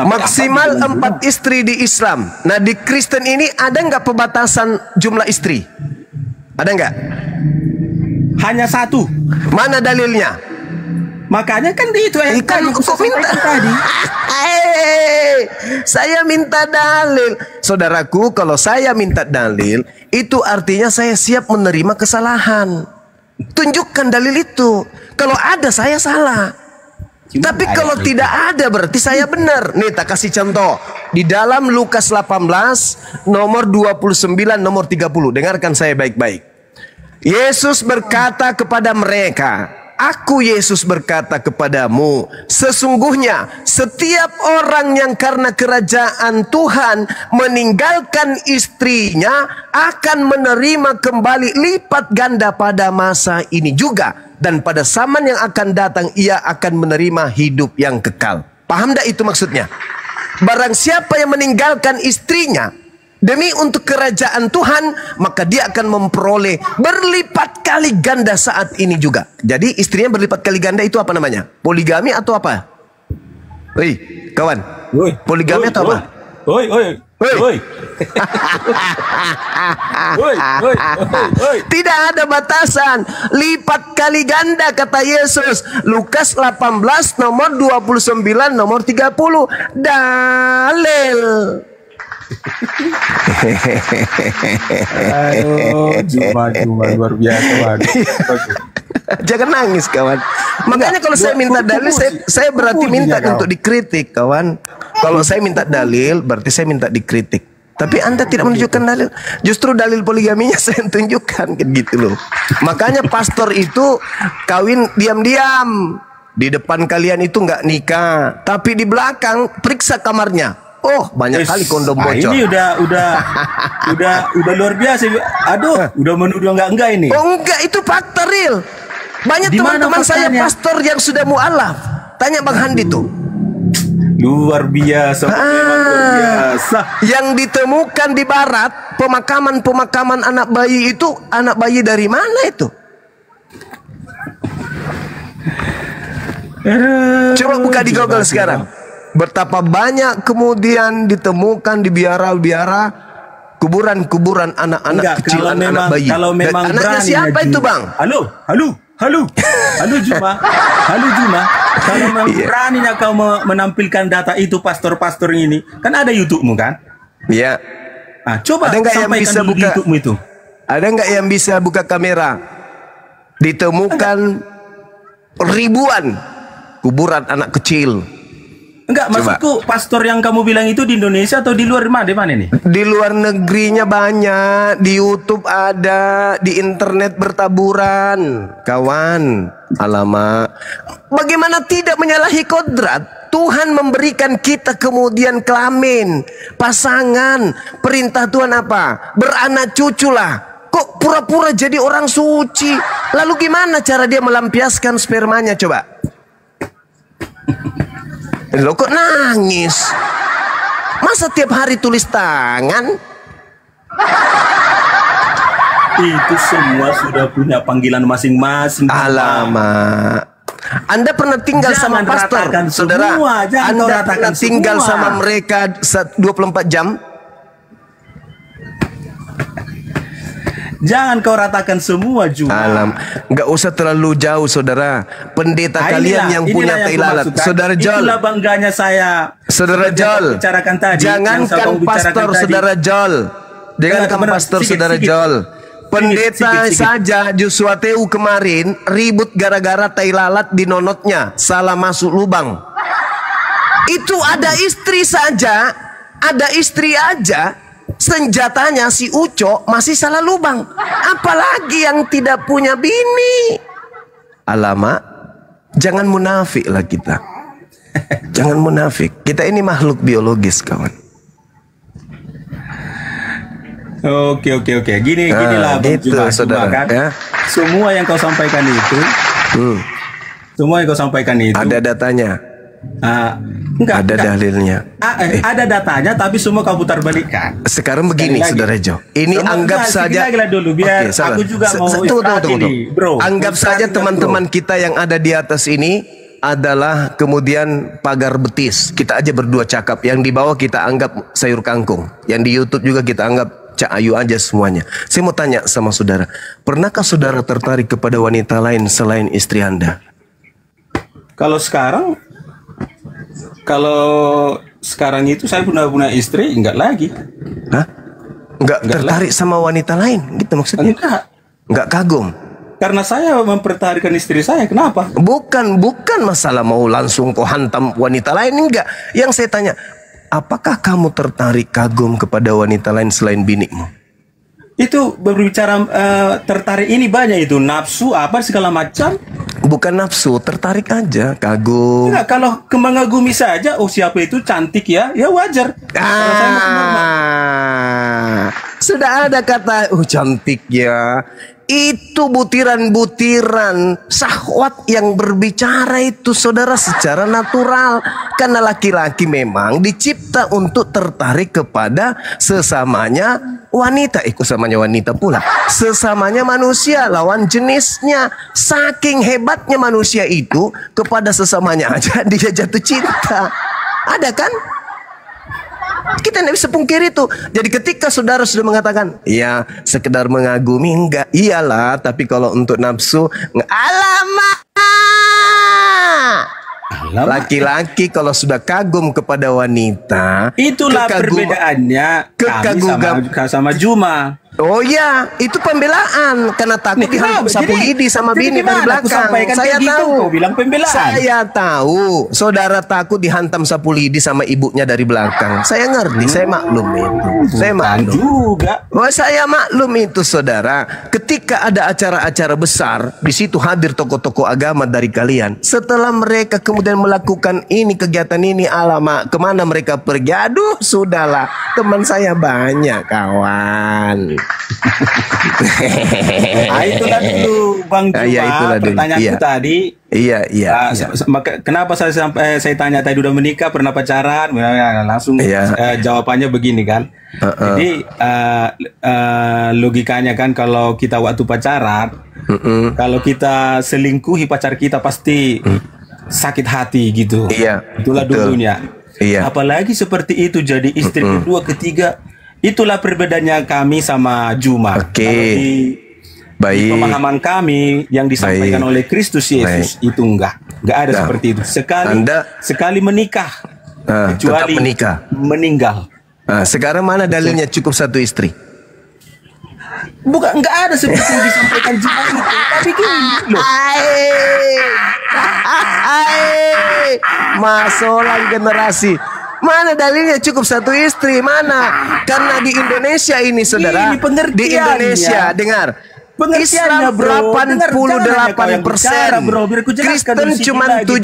maksimal 4 istri di Islam. Nah, di Kristen ini ada nggak pembatasan jumlah istri? Ada nggak? Hanya 1. Mana dalilnya? Makanya kan itu yang kok minta tadi. Saya minta dalil. Saudaraku, kalau saya minta dalil, itu artinya saya siap menerima kesalahan. Tunjukkan dalil itu. Kalau ada saya salah. Tapi kalau tidak ada berarti saya benar. Nih, tak kasih contoh. Di dalam Lukas 18 nomor 29 nomor 30. Dengarkan saya baik-baik. Yesus berkata kepada mereka, Aku Yesus berkata kepadamu, sesungguhnya setiap orang yang karena kerajaan Tuhan meninggalkan istrinya akan menerima kembali lipat ganda pada masa ini juga. Dan pada zaman yang akan datang ia akan menerima hidup yang kekal. Paham tak itu maksudnya? Barang siapa yang meninggalkan istrinya demi untuk kerajaan Tuhan, maka dia akan memperoleh berlipat kali ganda saat ini juga. Jadi istrinya berlipat kali ganda itu apa namanya? Poligami atau apa? Hei, kawan. Poligami atau apa? Tidak ada batasan. Lipat kali ganda kata Yesus. Lukas 18 nomor 29 nomor 30. Dalil. Juma luar biasa. Jangan nangis kawan. Makanya kalau saya minta dalil, saya berarti minta untuk dikritik kawan. Kalau saya minta dalil berarti saya minta dikritik. Tapi Anda tidak menunjukkan dalil. Justru dalil poligaminya saya tunjukkan gitu loh. Makanya pastor itu kawin diam-diam. Di depan kalian itu nggak nikah, tapi di belakang periksa kamarnya. Oh, banyak kali kondom bocor. Ini udah luar biasa. Aduh, udah menuduh enggak ini. Oh, enggak, itu fakta real. Banyak teman-teman saya pastor yang sudah mualaf. Tanya Bang Handi tuh. Luar biasa. Luar biasa. Yang ditemukan di barat, pemakaman anak bayi itu, anak bayi dari mana itu? Coba buka di Google sekarang. Betapa banyak kemudian ditemukan di biara-biara kuburan-kuburan anak-anak kecil, anak bayi. Kalau memang anaknya siapa itu Bang? Halo Juma. Kalau memang beraninya kau menampilkan data itu pastor-pastor ini, kan ada YouTube-mu kan? Iya. Coba ada nggak yang bisa buka YouTube-mu itu. Ada nggak yang bisa buka kamera? Ditemukan ribuan kuburan anak kecil. Enggak, maksudku pastor yang kamu bilang itu di Indonesia atau di luar mana nih? Di luar negerinya banyak, di YouTube ada, di internet bertaburan, kawan. Alamak, bagaimana tidak menyalahi kodrat? Tuhan memberikan kita kemudian kelamin, pasangan. Perintah Tuhan apa? Beranak cuculah. Kok pura-pura jadi orang suci? Lalu gimana cara dia melampiaskan spermanya coba? Lo kok nangis? Masa tiap hari tulis tangan? Itu semua sudah punya panggilan masing-masing. Alamak. Anda pernah tinggal sama pastor, saudara? Anda pernah tinggal sama mereka 24 jam? Jangan kau ratakan semua juga. Alam, nggak usah terlalu jauh, saudara. Pendeta kalian yang punya tai lalat, saudara Jol. Itulah bangganya saya. Saudara Jol, jangankan pastor, saudara Jol. Jangankan pastor, saudara Jol. Pendeta saja Joshua Teu kemarin ribut gara-gara tai lalat di nonotnya, salah masuk lubang. Itu ada istri saja, ada istri aja. Senjatanya si Uco masih salah lubang, apalagi yang tidak punya bini. Alamak, jangan munafik lah kita. Jangan munafik. Kita ini makhluk biologis, kawan. Oke. Ginilah gitu, saudara. kan? Ya? Semua yang kau sampaikan itu, ada datanya. Enggak, ada dalilnya. Ada datanya, tapi semua kau putar balikan. Sekarang begini, saudara Jo. Ini anggap saja dulu, biar aku juga mau tunggu. Bro. Anggap saja teman-teman kita yang ada di atas ini adalah kemudian pagar betis. Kita aja berdua cakap. Yang di bawah kita anggap sayur kangkung. Yang di YouTube juga kita anggap Cak Ayu aja semuanya. Saya mau tanya sama saudara, pernahkah saudara tertarik kepada wanita lain selain istri Anda? Kalau sekarang itu saya punya istri, enggak lagi. Hah? Enggak tertarik sama wanita lain gitu maksudnya? Enggak kagum. Karena saya mempertahankan istri saya, kenapa? Bukan masalah mau langsung kau hantam wanita lain, enggak. Yang saya tanya, apakah kamu tertarik kagum kepada wanita lain selain binikmu? Itu berbicara tertarik ini banyak itu, nafsu apa segala macam. Bukan nafsu, tertarik aja, kagum. Enggak, kalau mengagumi saja, oh siapa itu cantik ya wajar. Sudah ada kata, cantik ya. Itu butiran-butiran syahwat yang berbicara itu, saudara, secara natural. Karena laki-laki memang dicipta untuk tertarik kepada sesamanya wanita. Sesamanya wanita pula. Sesamanya manusia, lawan jenisnya. Saking hebatnya manusia itu, kepada sesamanya aja dia jatuh cinta. Ada kan? Kita tidak bisa pungkiri itu. Jadi ketika saudara sudah mengatakan, ya sekedar mengagumi, enggak, iyalah. Tapi kalau untuk nafsu, alamak. Laki-laki kalau sudah kagum kepada wanita, itulah perbedaannya kami sama Juma. Oh ya, itu pembelaan karena takut dihantam sapu lidi sama bini dari belakang. Saya tahu. Bilang pembelaan. Saya tahu. Saudara takut dihantam sapu lidi sama ibunya dari belakang. Saya ngerti, saya maklum itu. Saya maklum juga. Oh, saya maklum itu, saudara. Ketika ada acara-acara besar, di situ hadir tokoh-tokoh agama dari kalian. Setelah mereka kemudian melakukan ini, kegiatan ini, alamak, kemana mereka pergi? Aduh, sudahlah. Teman saya banyak, kawan. Itulah dulu Bang Juma, pertanyaanku tadi. Iya. Kenapa saya tanya tadi udah menikah, pernah pacaran? Langsung jawabannya begini kan. Jadi logikanya kan, kalau kita waktu pacaran, kalau kita selingkuhi pacar kita pasti sakit hati gitu. Itulah dulunya. Apalagi seperti itu jadi istri kedua, ketiga. Itulah perbedaannya kami sama Juma. Di pemahaman kami yang disampaikan oleh Kristus Yesus itu enggak ada seperti itu. Sekali menikah, kecuali meninggal. Sekarang mana dalilnya cukup satu istri? Bukan, nggak ada seperti yang disampaikan Juma itu. Tapi gini loh. Masalah generasi. Mana dalilnya cukup satu istri? Mana? Karena di Indonesia ini, saudara, di Indonesia, dengar, Islam 88%, Kristen cuma 7%.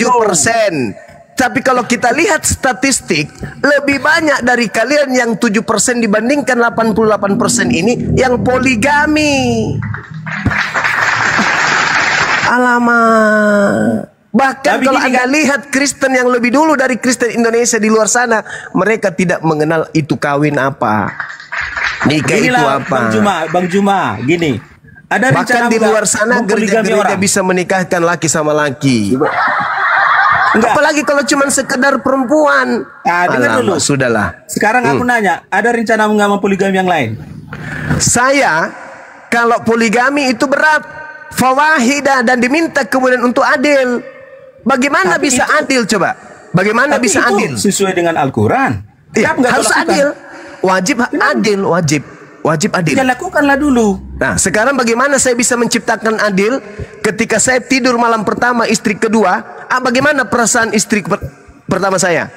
Tapi kalau kita lihat statistik, lebih banyak dari kalian yang 7% dibandingkan 88% ini yang poligami. Alamak. Bahkan tapi kalau Anda lihat Kristen yang lebih dulu dari Kristen Indonesia di luar sana, mereka tidak mengenal itu kawin apa, nikah itu apa. Bang Juma, gini. Ada bahkan di luar sana gereja-gereja bisa menikahkan laki sama laki. Enggak. Apalagi kalau cuma sekedar perempuan. Dengar dulu. Sudahlah. Sekarang aku nanya, ada rencana mengambil poligami yang lain? Saya, kalau poligami itu berat, fawahidah, dan diminta kemudian untuk adil. Bagaimana tapi bisa adil coba? Bagaimana bisa adil? Sesuai dengan Al-Quran. Ya, harus adil. Wajib adil, wajib adil. Ya lakukanlah dulu. Nah, sekarang bagaimana saya bisa menciptakan adil ketika saya tidur malam pertama istri kedua? Bagaimana perasaan istri pertama saya?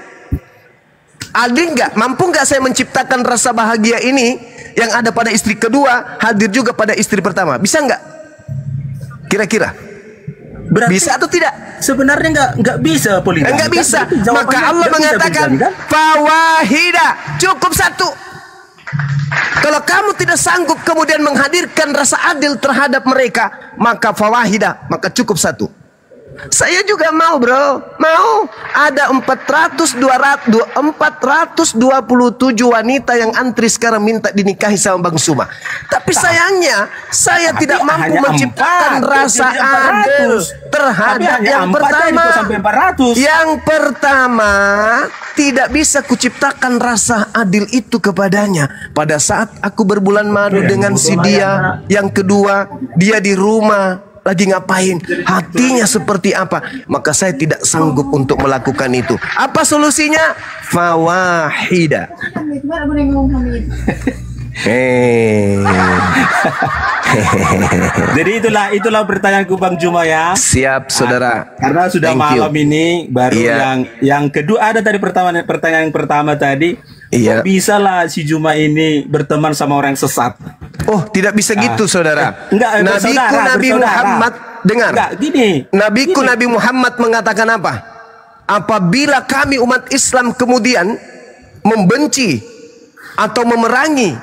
Adil nggak? Mampu nggak saya menciptakan rasa bahagia ini yang ada pada istri kedua hadir juga pada istri pertama? Bisa nggak? Kira-kira? Berarti bisa atau tidak? Sebenarnya nggak bisa poligami. Nggak bisa. Maka Allah mengatakan fawahidah, cukup satu. Kalau kamu tidak sanggup kemudian menghadirkan rasa adil terhadap mereka, maka fawahidah, maka cukup satu. Saya juga mau, bro. Mau. Ada 427 wanita yang antri sekarang minta dinikahi sama Bang Suma. Tapi sayangnya saya tidak mampu menciptakan rasa adil terhadap yang pertama. Yang pertama, tidak bisa kuciptakan rasa adil itu kepadanya pada saat aku berbulan madu dengan si dia. Yang kedua, dia di rumah lagi ngapain, hatinya seperti apa, maka saya tidak sanggup untuk melakukan itu. Apa solusinya? Fawahidah. Jadi itulah pertanyaanku Bang Juma ya. Siap saudara. Karena sudah malam ini baru yang kedua ada tadi pertanyaan yang pertama tadi. Kok bisa lah si Juma ini berteman sama orang sesat? Oh, tidak bisa gitu saudara. Enggak, Nabiku Nabi Muhammad, dengar. Enggak, gini. Nabiku Nabi Muhammad mengatakan apa? Apabila kami umat Islam kemudian membenci atau memerangi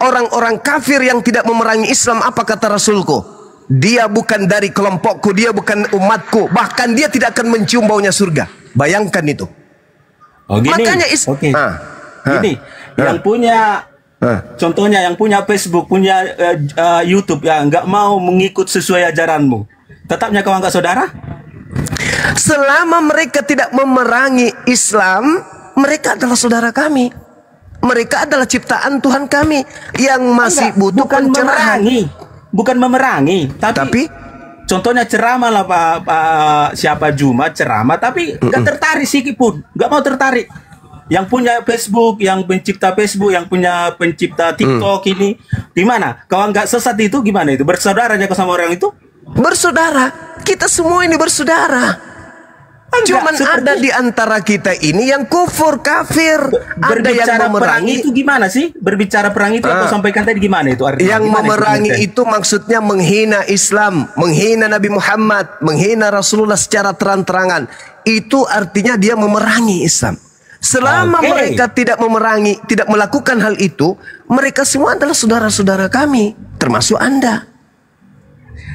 orang-orang kafir yang tidak memerangi Islam, apa kata Rasulku? Dia bukan dari kelompokku, dia bukan umatku, bahkan dia tidak akan mencium baunya surga. Bayangkan itu. Oh gini. Makanya gini, yang punya contohnya yang punya Facebook, punya YouTube ya, nggak mau mengikut sesuai ajaranmu, tetapnya kau anggap saudara? Selama mereka tidak memerangi Islam, mereka adalah saudara kami. Mereka adalah ciptaan Tuhan kami yang masih butuh pencerahan. Bukan memerangi, tapi contohnya ceramah lah Pak siapa Juma ceramah, tapi nggak tertarik sedikit pun, nggak mau tertarik. Yang punya Facebook, yang pencipta Facebook, yang punya pencipta TikTok ini, gimana? Kalau nggak sesat itu gimana itu? Bersaudaranya sama orang itu? Bersaudara, kita semua ini bersaudara. Cuman ada di antara kita ini yang kufur, kafir. Ada yang memerangi. Itu gimana sih? Berbicara perang itu aku sampaikan tadi gimana itu artinya? Yang memerangi itu maksudnya menghina Islam, menghina Nabi Muhammad, menghina Rasulullah secara terang-terangan. Itu artinya dia memerangi Islam. Selama mereka tidak memerangi, tidak melakukan hal itu, mereka semua adalah saudara-saudara kami, termasuk Anda.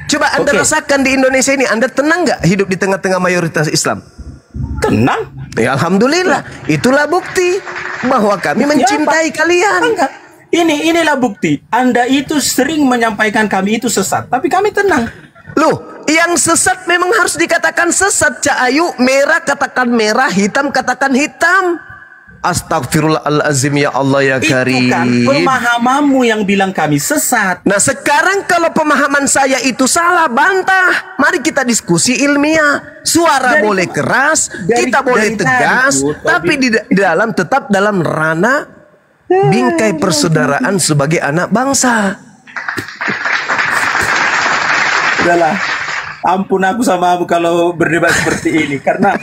Coba Anda rasakan di Indonesia ini, Anda tenang nggak hidup di tengah-tengah mayoritas Islam? Tenang. Ya Alhamdulillah, itulah bukti bahwa kami mencintai kalian. Inilah bukti. Anda itu sering menyampaikan kami itu sesat, tapi kami tenang. Loh, yang sesat memang harus dikatakan sesat. Cak Ayu, merah katakan merah, hitam katakan hitam. Astagfirullahalazim ya Allah ya Karim. Itu kan pemahamanmu yang bilang kami sesat. Nah sekarang kalau pemahaman saya itu salah, bantah. Mari kita diskusi ilmiah. Suara boleh keras, kita boleh tegas, tapi di dalam tetap dalam ranah bingkai persaudaraan sebagai anak bangsa. Udahlah. Ampun aku sama kamu kalau berdebat seperti ini karena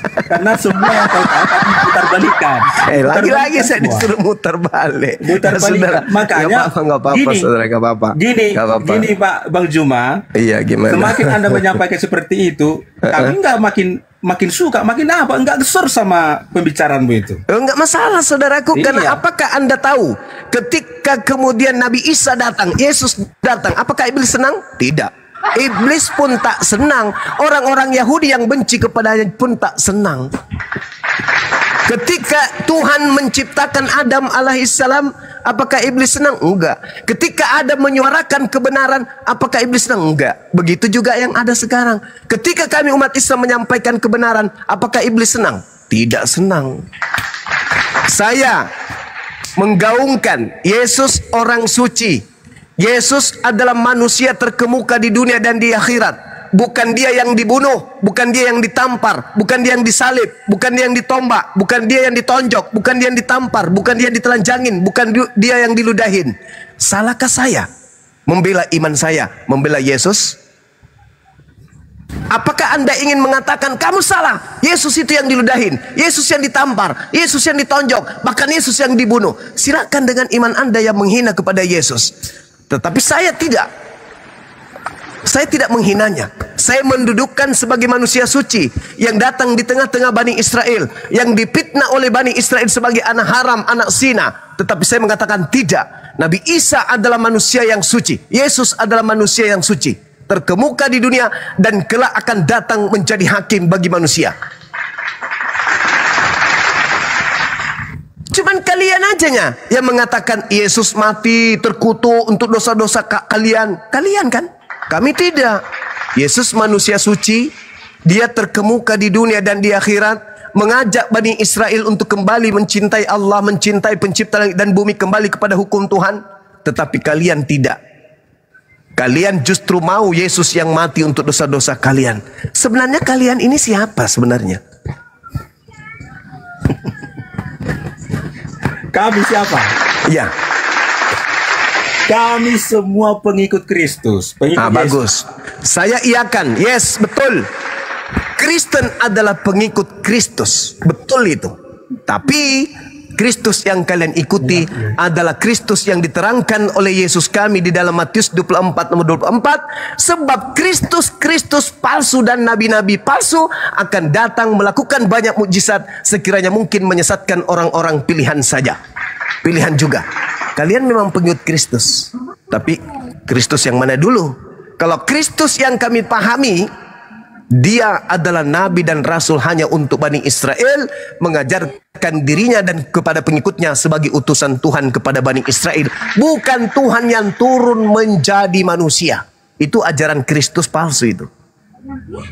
semua yang kau katakan putar balikan. Lagi-lagi saya disuruh mutar balik. Mutar balik. Makanya nggak apa-apa, saudara, nggak apa-apa. Gini Pak Bang Juma. Iya, gimana? Semakin Anda menyampaikan seperti itu, kami nggak makin suka, makin apa? Nggak gesor sama pembicaraanmu itu. Nggak masalah, saudaraku. Karena apakah Anda tahu ketika kemudian Nabi Isa datang, Yesus datang, apakah iblis senang? Tidak. Iblis pun tak senang. Orang-orang Yahudi yang benci kepadanya pun tak senang. Ketika Tuhan menciptakan Adam alaihissalam, apakah iblis senang? Enggak. Ketika Adam menyuarakan kebenaran, apakah iblis senang? Enggak. Begitu juga yang ada sekarang. Ketika kami umat Islam menyampaikan kebenaran, apakah iblis senang? Tidak senang. Saya menggaungkan Yesus orang suci. Yesus adalah manusia terkemuka di dunia dan di akhirat. Bukan dia yang dibunuh, bukan dia yang ditampar, bukan dia yang disalib, bukan dia yang ditombak, bukan dia yang ditonjok, bukan dia yang ditampar, bukan dia yang ditelanjangin, bukan dia yang diludahin. Salahkah saya membela iman saya, membela Yesus? Apakah Anda ingin mengatakan kamu salah? Yesus itu yang diludahin, Yesus yang ditampar, Yesus yang ditonjok, bahkan Yesus yang dibunuh. Silakan dengan iman Anda yang menghina kepada Yesus. Tetapi saya tidak. Saya tidak menghinanya. Saya mendudukkan sebagai manusia suci yang datang di tengah-tengah Bani Israel, yang dipitnah oleh Bani Israel sebagai anak haram, anak zina. Tetapi saya mengatakan tidak. Nabi Isa adalah manusia yang suci. Yesus adalah manusia yang suci, terkemuka di dunia dan kelak akan datang menjadi hakim bagi manusia. Cuman kalian aja yang mengatakan Yesus mati terkutuk untuk dosa-dosa kalian. Kalian kan? Kami tidak. Yesus manusia suci. Dia terkemuka di dunia dan di akhirat. Mengajak Bani Israel untuk kembali mencintai Allah, mencintai pencipta langit dan bumi, kembali kepada hukum Tuhan. Tetapi kalian tidak. Kalian justru mau Yesus yang mati untuk dosa-dosa kalian. Sebenarnya kalian ini siapa sebenarnya? Kami siapa? Ya. Kami semua pengikut Kristus. Bagus. Saya iakan. Yes, betul. Kristen adalah pengikut Kristus. Betul itu. Tapi Kristus yang kalian ikuti adalah Kristus yang diterangkan oleh Yesus kami di dalam Matius 24 nomor 24. Sebab Kristus palsu dan nabi-nabi palsu akan datang melakukan banyak mukjizat sekiranya mungkin menyesatkan orang-orang pilihan saja. Pilihan juga. Kalian memang pengikut Kristus. Tapi Kristus yang mana dulu? Kalau Kristus yang kami pahami, dia adalah nabi dan rasul hanya untuk Bani Israel, mengajarkan dirinya dan kepada pengikutnya sebagai utusan Tuhan kepada Bani Israel. Bukan Tuhan yang turun menjadi manusia. Itu ajaran Kristus palsu itu.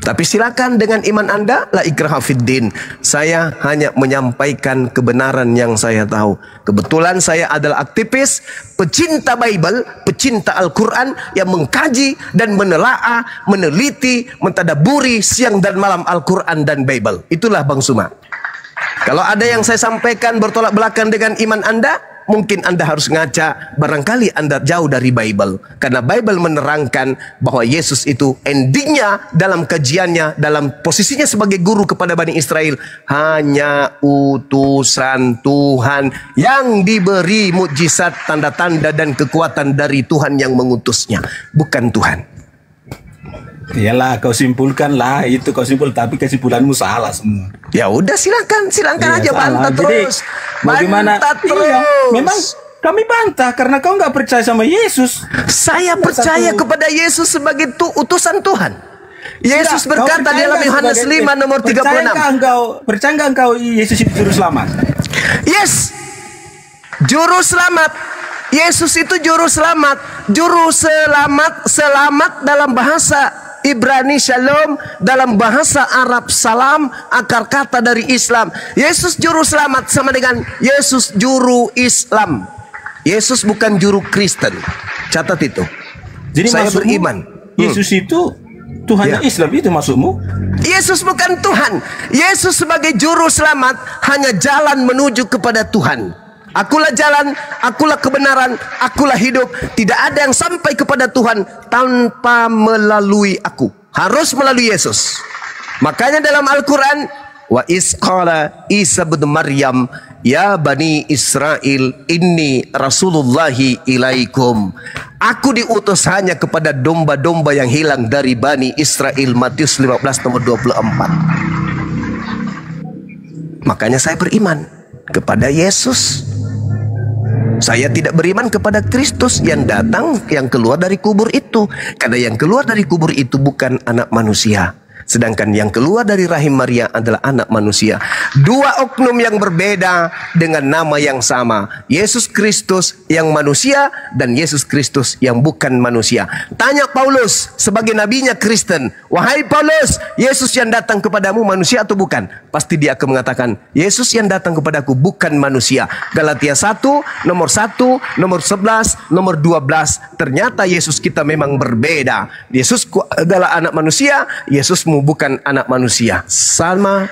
Tapi silakan dengan iman Anda, la ikraha fiddin. Saya hanya menyampaikan kebenaran yang saya tahu. Kebetulan saya adalah aktivis, pecinta Bible, pecinta Al-Quran yang mengkaji dan menelaah, meneliti, mentadaburi siang dan malam Al-Quran dan Bible. Itulah Bang Suma. Kalau ada yang saya sampaikan bertolak belakang dengan iman Anda, mungkin Anda harus ngaca, barangkali Anda jauh dari Bible. Karena Bible menerangkan bahwa Yesus itu endingnya dalam kajiannya, dalam posisinya sebagai guru kepada Bani Israel, hanya utusan Tuhan yang diberi mukjizat, tanda-tanda dan kekuatan dari Tuhan yang mengutusnya, bukan Tuhan. Iyalah, kau simpulkan lah, itu kau simpul, tapi kesimpulanmu salah semua. Ya udah, silakan aja bantah terus. Bagaimana? Iya, memang kami bantah karena kau nggak percaya sama Yesus. Saya percaya kepada Yesus sebagai utusan Tuhan. Yesus berkata dalam Yohanes 5 nomor 36. Percaya nggak engkau Yesus itu juru selamat? Yes, juru selamat. Yesus itu juru selamat. Juru selamat dalam bahasa Ibrani shalom, dalam bahasa Arab salam, akar kata dari Islam. Yesus juru selamat sama dengan Yesus juru Islam. Yesus bukan juru Kristen. Catat itu. Jadi saya beriman Yesus itu Tuhannya Islam, itu maksudmu? Yesus bukan Tuhan. Yesus sebagai juru selamat hanya jalan menuju kepada Tuhan. Akulah jalan, akulah kebenaran, akulah hidup. Tidak ada yang sampai kepada Tuhan tanpa melalui aku. Harus melalui Yesus. Makanya dalam Al-Quran, wa isqala Isa bin Maryam, ya Bani Israel, inni rasulullahi ilaikum. Aku diutus hanya kepada domba-domba yang hilang dari Bani Israel. Matius 15 nomor 24. Makanya saya beriman kepada Yesus. Saya tidak beriman kepada Kristus yang datang, yang keluar dari kubur itu. Karena yang keluar dari kubur itu bukan anak manusia. Sedangkan yang keluar dari rahim Maria adalah anak manusia. Dua oknum yang berbeda dengan nama yang sama. Yesus Kristus yang manusia dan Yesus Kristus yang bukan manusia. Tanya Paulus sebagai nabinya Kristen, wahai Paulus, Yesus yang datang kepadamu manusia atau bukan? Pasti dia akan mengatakan, Yesus yang datang kepadaku bukan manusia. Galatia 1, nomor 1, nomor 11, nomor 12. Ternyata Yesus kita memang berbeda. Yesus adalah anak manusia, Yesusmu bukan anak manusia. Sama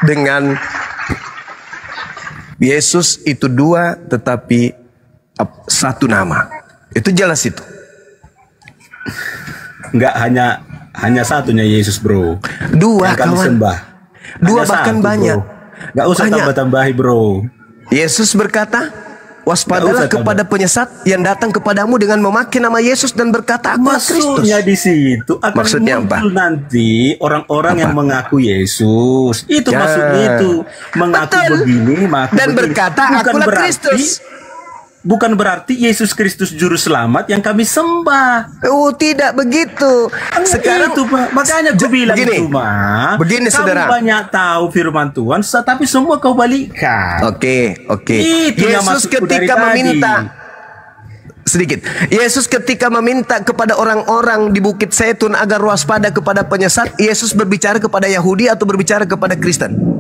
dengan Yesus itu dua tetapi satu nama. Itu jelas itu. Enggak hanya satunya Yesus, bro. Dua yang kami kawan. Sembah. Dua Hanya bahkan satu, banyak. Enggak usah tambah-tambahi, bro. Yesus berkata, waspadalah kepada penyesat yang datang kepadamu dengan memakai nama Yesus dan berkata, aku Kristus. Maksudnya di situ akan maksudnya muncul apa? nanti orang-orang yang mengaku Yesus. Itu maksudnya itu. Mengaku begini, mengaku dan begini. Berkata, akulah Kristus. Bukan berarti Yesus Kristus juru selamat yang kami sembah. Oh, tidak begitu. Sekarang itu, makanya gue bilang begini, begini saudara. Kamu banyak tahu firman Tuhan, tapi semua kau balikan. Oke. Yesus ketika meminta sedikit. Yesus ketika meminta kepada orang-orang di Bukit Zaitun agar waspada kepada penyesat, Yesus berbicara kepada Yahudi atau berbicara kepada Kristen?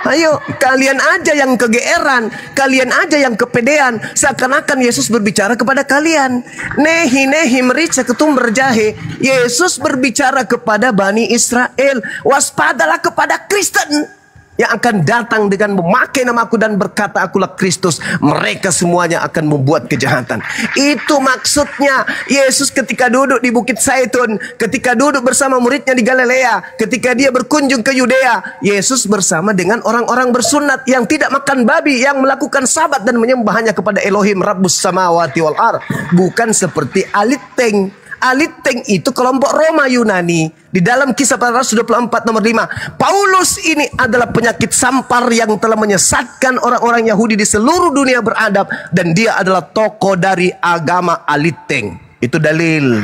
Ayo, kalian aja yang kegeeran, kalian aja yang kepedean, seakan-akan Yesus berbicara kepada kalian. Nehi merica ketum berjahe. Yesus berbicara kepada Bani Israel. Waspadalah kepada Kristen yang akan datang dengan memakai namaku dan berkata akulah Kristus. Mereka semuanya akan membuat kejahatan. Itu maksudnya Yesus ketika duduk di Bukit Zaitun, ketika duduk bersama muridnya di Galilea, ketika dia berkunjung ke Yudea, Yesus bersama dengan orang-orang bersunat yang tidak makan babi, yang melakukan sabat dan menyembahnya kepada Elohim Rabbus Samawati wal Ar. Bukan seperti Aliteng. Aliteng itu kelompok Roma Yunani. Di dalam Kisah Para Rasul 24 nomor 5, Paulus ini adalah penyakit sampar yang telah menyesatkan orang-orang Yahudi di seluruh dunia beradab, dan dia adalah tokoh dari agama Aliteng. Itu dalil.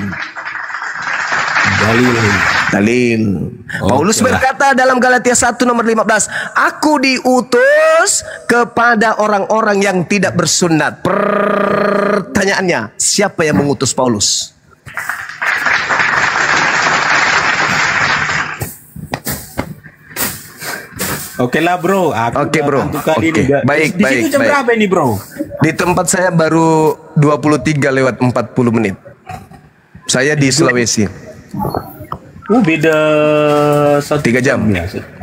Paulus berkata dalam Galatia 1 nomor 15, aku diutus kepada orang-orang yang tidak bersunat. Pertanyaannya, siapa yang mengutus Paulus? Oke lah bro. Oke bro. Baik. Di situ jam berapa ini bro? Di tempat saya baru 23 lewat 40 menit. Saya di Sulawesi. Beda 3 jam.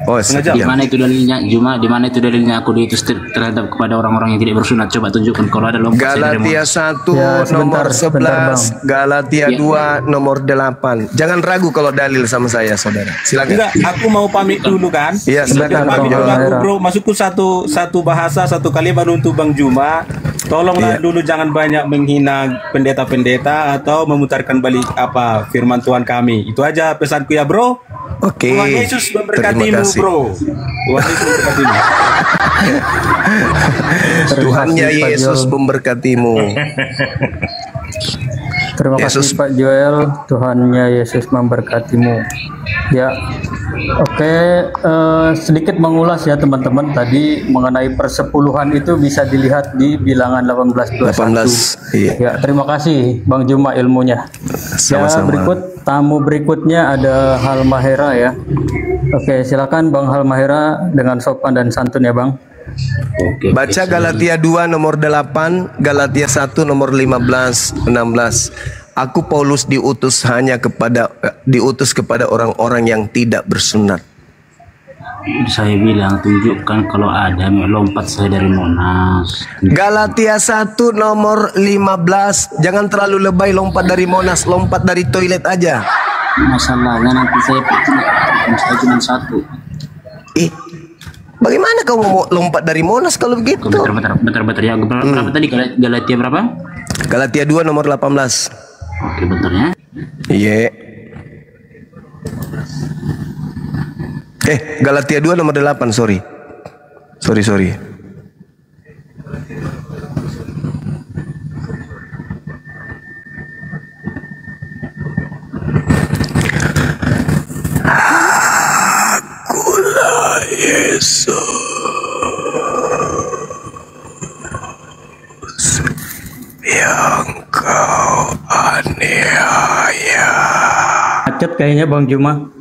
Oh, di mana itu dalilnya? Di mana itu dalilnya aku diutus terhadap kepada orang-orang yang tidak bersunat? Coba tunjukkan kalau ada lompat. Galatia 1 nomor 11, Galatia 2 nomor 8. Jangan ragu kalau dalil sama saya, saudara. Silakan. Enggak, aku mau pamit dulu kan? Iya, silakan bro. Masukku satu bahasa, satu kalimat untuk Bang Juma. Tolonglah dulu jangan banyak menghina pendeta-pendeta atau memutarkan balik firman Tuhan kami. Itu aja pesanku ya, bro. Oke. Tuhan Yesus memberkatimu, bro. Tuhan Yesus memberkatimu. Tuhannya Yesus memberkatimu. Terima kasih Pak Joel. Tuhannya Yesus memberkatimu. Ya, oke. Sedikit mengulas ya teman-teman. Tadi mengenai persepuluhan itu bisa dilihat di bilangan 18:21. Iya. Ya, terima kasih Bang Juma ilmunya. Sama-sama. Ya, tamu berikutnya ada Halmahera ya. Oke, silakan Bang Halmahera dengan sopan dan santun ya Bang. Baca Galatia 2 nomor 8, Galatia 1 nomor 15, 16. Aku Paulus diutus kepada orang-orang yang tidak bersunat. Saya bilang tunjukkan kalau ada, lompat saya dari Monas. Galatia 1 nomor 15. Jangan terlalu lebay lompat dari Monas, lompat dari toilet aja. Masalahnya nanti saya cuma satu. Bagaimana kau mau lompat dari Monas kalau begitu? Bentar ya. Berapa tadi Galatia berapa? Galatia 2 nomor 18. Oke, bentar ya. Iya. Galatia 2 nomor 8, sorry. Akulah Yesus yang kau aniaya. Macet kayaknya Bang Juma.